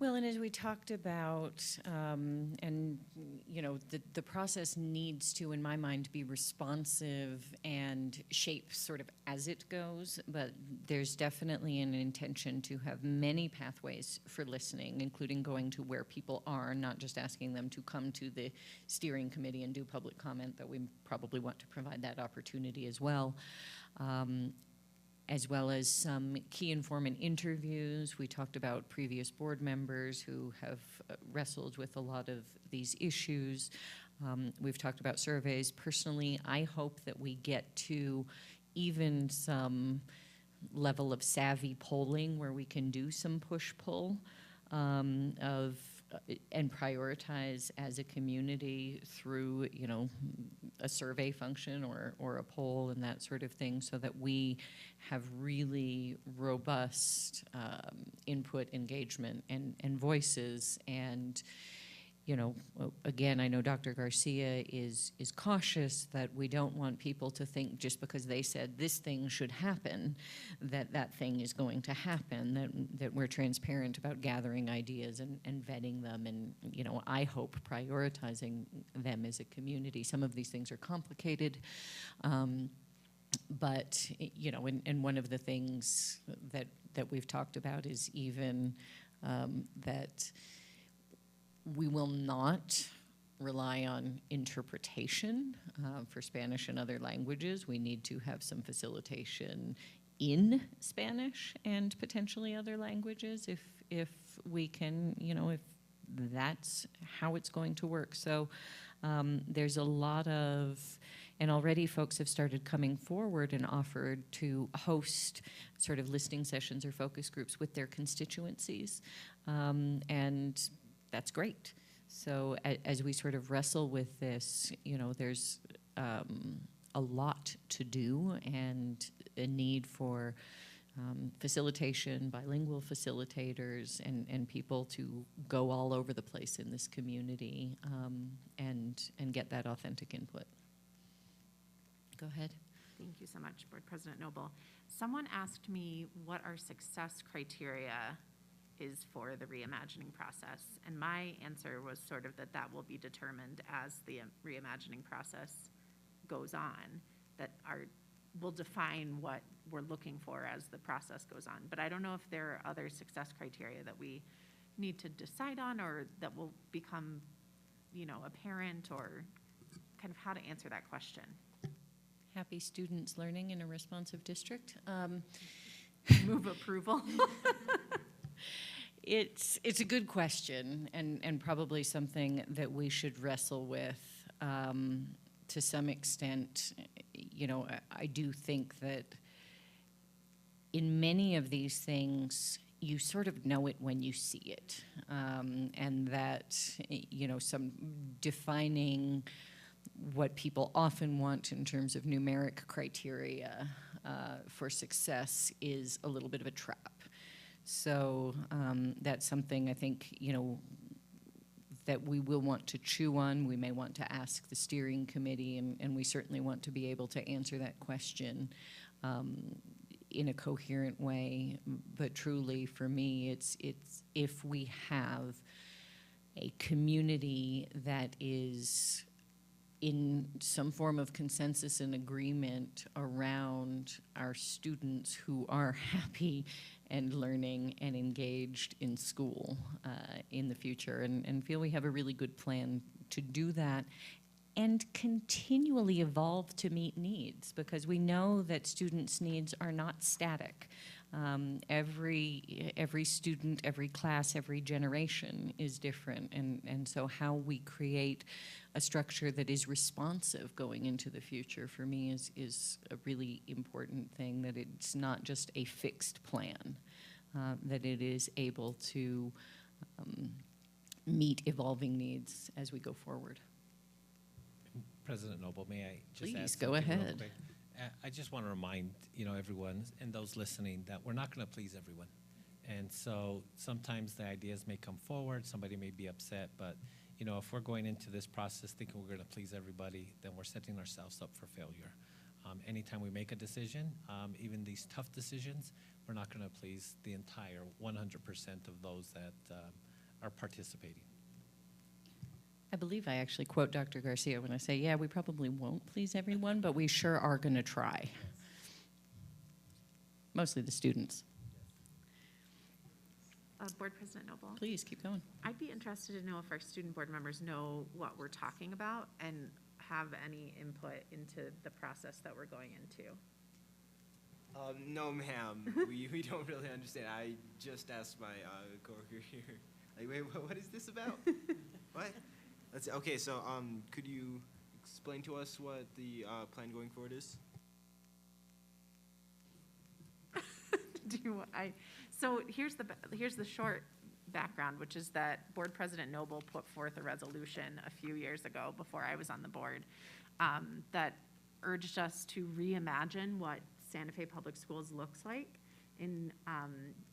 Well, and as we talked about, the process needs to, in my mind, be responsive and shape sort of as it goes, but there's definitely an intention to have many pathways for listening, including going to where people are, not just asking them to come to the steering committee and do public comment, but we probably want to provide that opportunity as well. As well as some key informant interviews. We talked about previous board members who have wrestled with a lot of these issues. We've talked about surveys. Personally, I hope that we get to even some level of savvy polling where we can do some push-pull and prioritize as a community through, a survey function or a poll and that sort of thing, so that we have really robust input, engagement, and voices. And again, I know Dr. Garcia is cautious that we don't want people to think just because they said this thing should happen, that thing is going to happen, that we're transparent about gathering ideas and vetting them, and, I hope prioritizing them as a community. Some of these things are complicated, but, and one of the things that we've talked about is even that we will not rely on interpretation for Spanish and other languages. We need to have some facilitation in Spanish and potentially other languages if we can, if that's how it's going to work. So there's a lot of, and already folks have started coming forward and offered to host sort of listening sessions or focus groups with their constituencies. And that's great. So as we sort of wrestle with this, there's a lot to do and a need for facilitation, bilingual facilitators, and people to go all over the place in this community and get that authentic input. Go ahead. Thank you so much, Board President Noble. Someone asked me what our success criteria is for the reimagining process, and my answer was sort of that will be determined as the reimagining process goes on, that we'll define what we're looking for as the process goes on. But I don't know if there are other success criteria that we need to decide on or that will become, apparent, or kind of how to answer that question. Happy students learning in a responsive district. Move approval. It's a good question, and probably something that we should wrestle with to some extent. I do think that in many of these things, you sort of know it when you see it, and that some defining what people often want in terms of numeric criteria for success is a little bit of a trap. So that's something I think, that we will want to chew on. We may want to ask the steering committee, and we certainly want to be able to answer that question in a coherent way. But truly, for me, it's if we have a community that is in some form of consensus and agreement around our students who are happy and learning and engaged in school in the future, and feel we have a really good plan to do that and continually evolve to meet needs, because we know that students' needs are not static. Every student, every class, every generation is different, and so how we create a structure that is responsive going into the future, for me, is a really important thing, that it's not just a fixed plan, that it is able to meet evolving needs as we go forward. President Noble, may I just add Please, go something real ahead. quick? I just want to remind, everyone and those listening that we're not going to please everyone. And so sometimes the ideas may come forward, somebody may be upset, but, if we're going into this process thinking we're going to please everybody, then we're setting ourselves up for failure. Anytime we make a decision, even these tough decisions, we're not going to please the entire 100% of those that are participating. I believe I actually quote Dr. Garcia when I say, yeah, we probably won't please everyone, but we sure are going to try. Mostly the students. Board President Noble. Please, keep going. I'd be interested to know if our student board members know what we're talking about and have any input into the process that we're going into. No, ma'am. we don't really understand. I just asked my coworker here. Like, wait, what is this about? What? Okay, so could you explain to us what the plan going forward is? So here's the short background, which is that Board President Noble put forth a resolution a few years ago, before I was on the board, that urged us to reimagine what Santa Fe Public Schools looks like in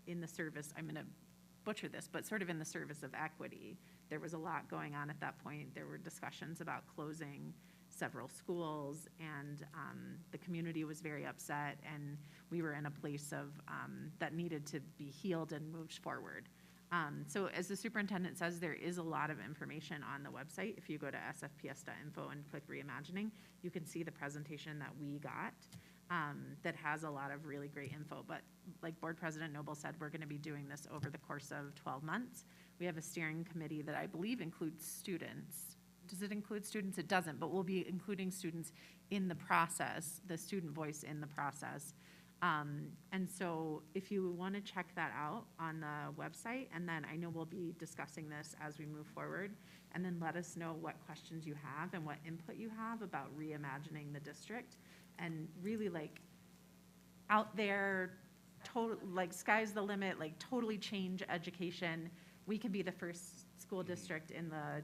the service. I'm going to butcher this, but sort of in the service of equity. There was a lot going on at that point. There were discussions about closing several schools, and the community was very upset, and we were in a place of that needed to be healed and moved forward. So as the superintendent says, there is a lot of information on the website. If you go to sfps.info and click reimagining, you can see the presentation that we got that has a lot of really great info. But like Board President Noble said, we're going to be doing this over the course of 12 months. We have a steering committee that I believe includes students. Does it include students? It doesn't, but we'll be including students in the process, the student voice in the process. And so if you want to check that out on the website, and then I know we'll be discussing this as we move forward, and then let us know what questions you have and what input you have about reimagining the district, and really like out there, total, like sky's the limit, like totally change education. We can be the first school district in the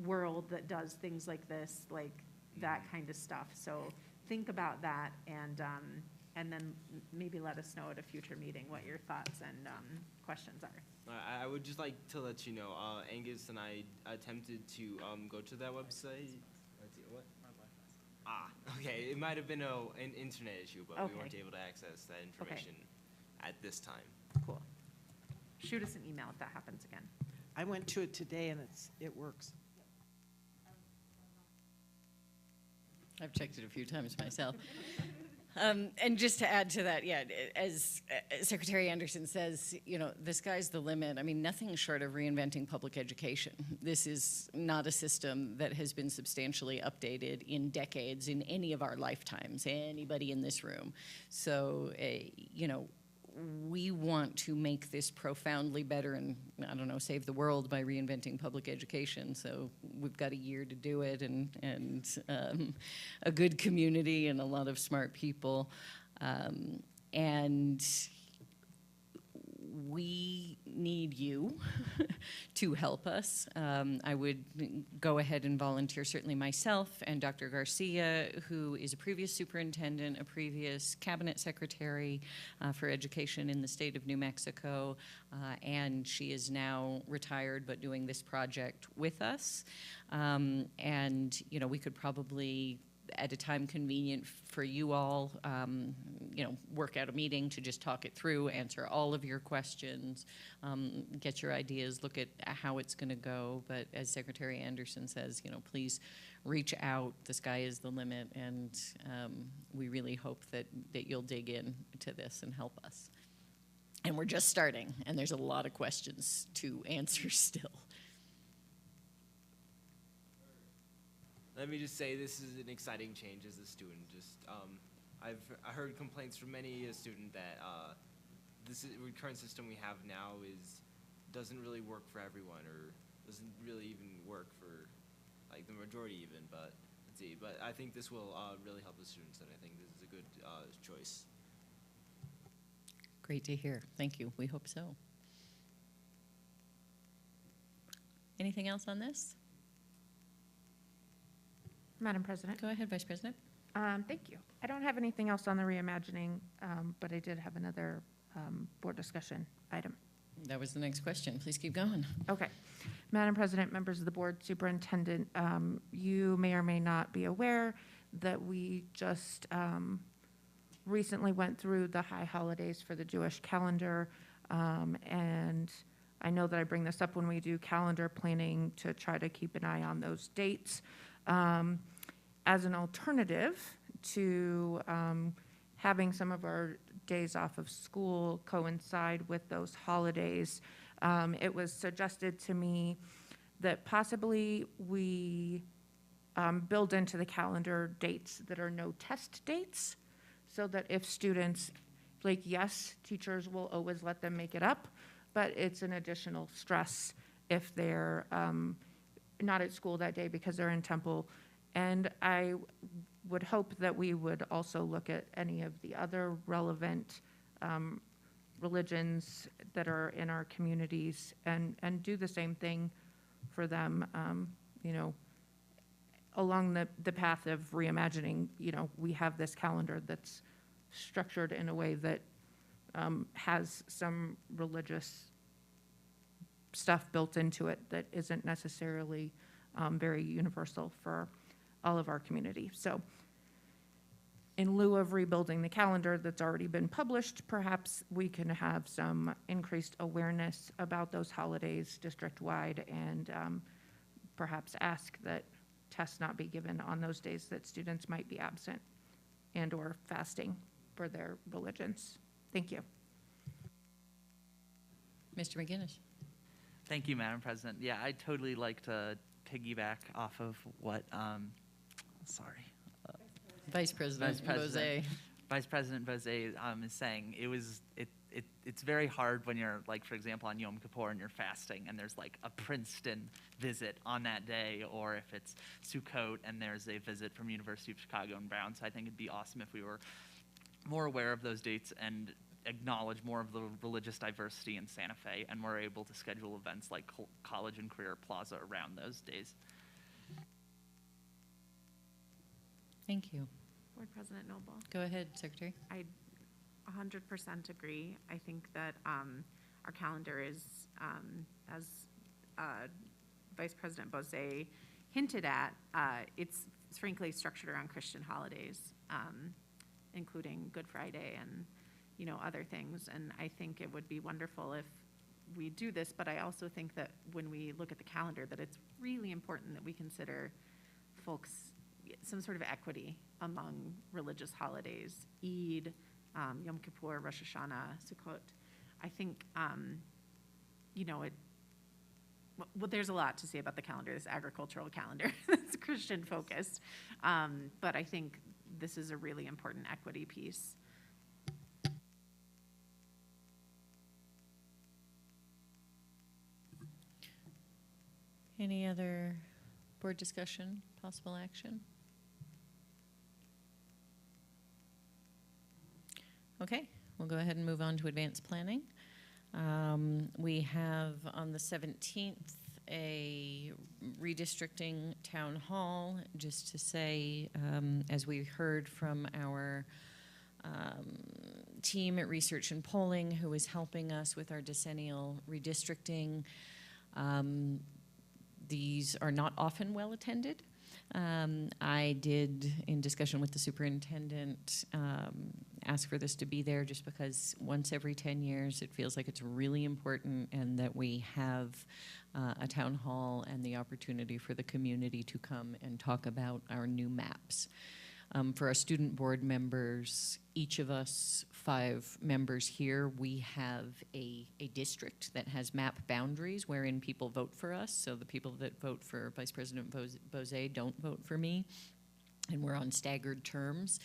world that does things like this, like that kind of stuff. So think about that, and and then maybe let us know at a future meeting what your thoughts and questions are. I would just like to let you know, Angus and I attempted to go to that website. Let's see, what? Okay, it might have been an internet issue, but Okay. we weren't able to access that information at this time. Cool. Shoot us an email if that happens again. I went to it today and it works. I've checked it a few times myself. And just to add to that, yeah, as Secretary Anderson says, you know, the sky's the limit. I mean, nothing short of reinventing public education. This is not a system that has been substantially updated in decades in any of our lifetimes, anybody in this room. So, you know, we want to make this profoundly better and, I don't know, save the world by reinventing public education. So we've got a year to do it, and a good community and a lot of smart people. And we need you to help us. I would go ahead and volunteer, certainly myself and Dr. Garcia, who is a previous superintendent, a previous cabinet secretary for education in the state of New Mexico, and she is now retired but doing this project with us. And, you know, we could probably, at a time convenient for you all, you know, work out a meeting to just talk it through, answer all of your questions, get your ideas, look at how it's going to go. But as Secretary Anderson says, you know, please reach out. The sky is the limit, and we really hope that you'll dig in to this and help us. And we're just starting, and there's a lot of questions to answer still. Let me just say this is an exciting change as a student. Just I heard complaints from many a student that this current system we have now doesn't really work for everyone, or doesn't really even work for like the majority even. But let's see. But I think this will really help the students, and I think this is a good choice. Great to hear. Thank you. We hope so. Anything else on this? Madam President. Go ahead, Vice President. Thank you. I don't have anything else on the reimagining, but I did have another board discussion item. That was the next question. Please keep going. Okay. Madam President, members of the board, superintendent, you may or may not be aware that we just recently went through the high holidays for the Jewish calendar, and I know that I bring this up when we do calendar planning to try to keep an eye on those dates. As an alternative to having some of our days off of school coincide with those holidays, it was suggested to me that possibly we build into the calendar dates that are no test dates, so that if students, like, yes, teachers will always let them make it up, but it's an additional stress if they're not at school that day because they're in Temple. And I would hope that we would also look at any of the other relevant religions that are in our communities and do the same thing for them, you know, along the path of reimagining. You know, we have this calendar that's structured in a way that has some religious stuff built into it that isn't necessarily very universal for all of our community. So in lieu of rebuilding the calendar that's already been published, perhaps we can have some increased awareness about those holidays district-wide, and perhaps ask that tests not be given on those days that students might be absent and or fasting for their religions. Thank you. Mr. McGinnis. Thank you, Madam President. Yeah, I'd totally like to piggyback off of what, Vice President Bozay. Vice President Bozay is saying. It's very hard when you're, like, for example, on Yom Kippur and you're fasting and there's like a Princeton visit on that day, or if it's Sukkot and there's a visit from University of Chicago and Brown. So I think it'd be awesome if we were more aware of those dates and acknowledge more of the religious diversity in Santa Fe, and we're able to schedule events like College and Career Plaza around those days. Thank you. Board President Noble. Go ahead, Secretary. I 100% agree. I think that our calendar is, as Vice President Bose hinted at, it's frankly structured around Christian holidays, including Good Friday and, you know, other things. And I think it would be wonderful if we do this, but I also think that when we look at the calendar, that it's really important that we consider folks, some sort of equity among religious holidays, Eid, Yom Kippur, Rosh Hashanah, Sukkot. I think, you know, well, there's a lot to say about the calendar, this agricultural calendar, it's Christian focused. But I think this is a really important equity piece. Any other board discussion, possible action? Okay, we'll go ahead and move on to advanced planning. We have on the 17th a redistricting town hall, just to say, as we heard from our team at Research and Polling, who is helping us with our decennial redistricting, these are not often well attended. I did, in discussion with the superintendent, ask for this to be there just because once every 10 years it feels like it's really important, and that we have a town hall and the opportunity for the community to come and talk about our new maps. For our student board members, each of us 5 members here, we have a district that has map boundaries wherein people vote for us. So the people that vote for Vice President Bose don't vote for me, and we're on staggered terms.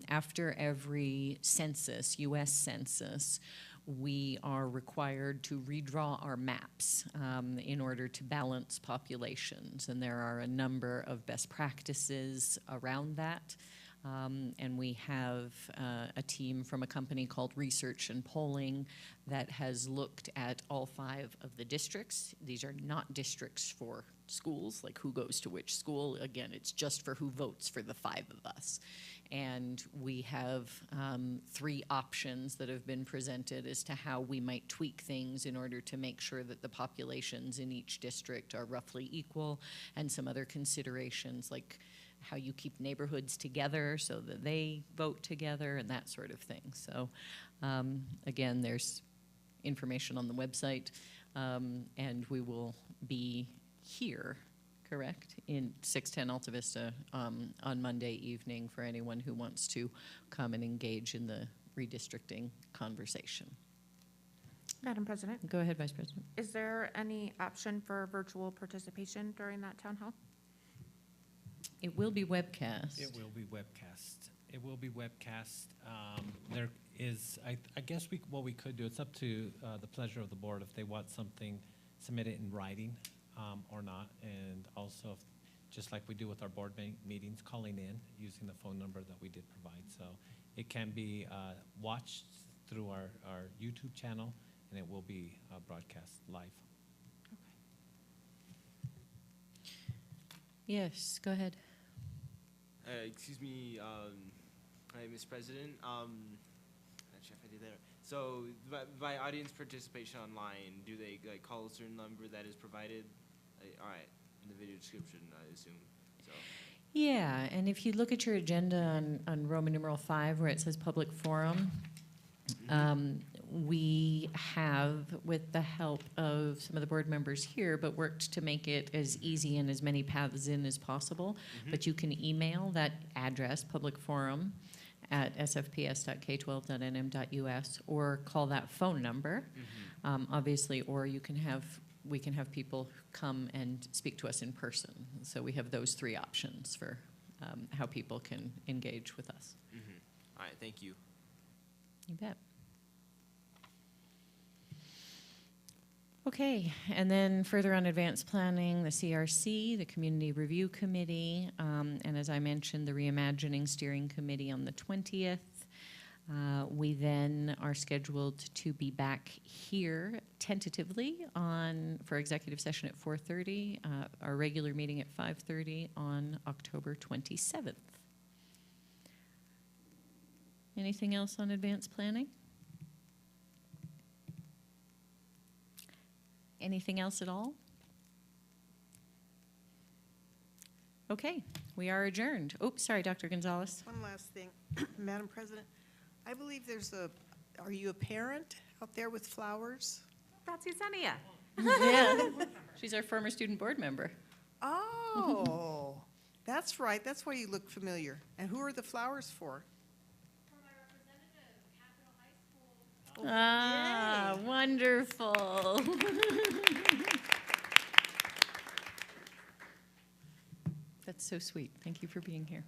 After every census, U.S. census, we are required to redraw our maps in order to balance populations. And there are a number of best practices around that. And we have a team from a company called Research and Polling that has looked at all 5 of the districts. These are not districts for schools, like who goes to which school. Again, it's just for who votes for the 5 of us. And we have 3 options that have been presented as to how we might tweak things in order to make sure that the populations in each district are roughly equal, and some other considerations like how you keep neighborhoods together so that they vote together and that sort of thing. So again, there's information on the website, and we will be here, correct, in 610 Alta Vista on Monday evening for anyone who wants to come and engage in the redistricting conversation. Madam President? Go ahead, Vice President. Is there any option for virtual participation during that town hall? It will be webcast. It will be webcast. It will be webcast. There is, I guess what we could do, it's up to the pleasure of the board if they want something submitted in writing or not. And also, just like we do with our board meetings, calling in using the phone number that we did provide. So it can be watched through our YouTube channel, and it will be broadcast live. Yes, go ahead. Excuse me, hi, Ms. President. Not sure if I did that. So by audience participation online, do they like call a certain number that is provided? All right, in the video description, I assume. So. Yeah, and if you look at your agenda on Roman numeral 5, where it says public forum, we have, with the help of some of the board members here, but worked to make it as easy and as many paths in as possible. But you can email that address, public forum, at sfps.k12.nm.us, or call that phone number, obviously, or we can have people come and speak to us in person. So we have those 3 options for how people can engage with us. All right, thank you. You bet. Okay, and then further on advanced planning, the CRC, the Community Review Committee, and as I mentioned, the Reimagining Steering Committee on the 20th. We then are scheduled to be back here tentatively for executive session at 4:30, our regular meeting at 5:30 on October 27th. Anything else on advanced planning? Anything else at all? Okay, we are adjourned. Oh, sorry, Dr. Gonzalez. One last thing, Madam President, I believe are you a parent out there with flowers? That's Yesenia. Yeah, she's our former student board member. Oh, that's right, that's why you look familiar. And who are the flowers for? Ah, wonderful. That's so sweet. Thank you for being here.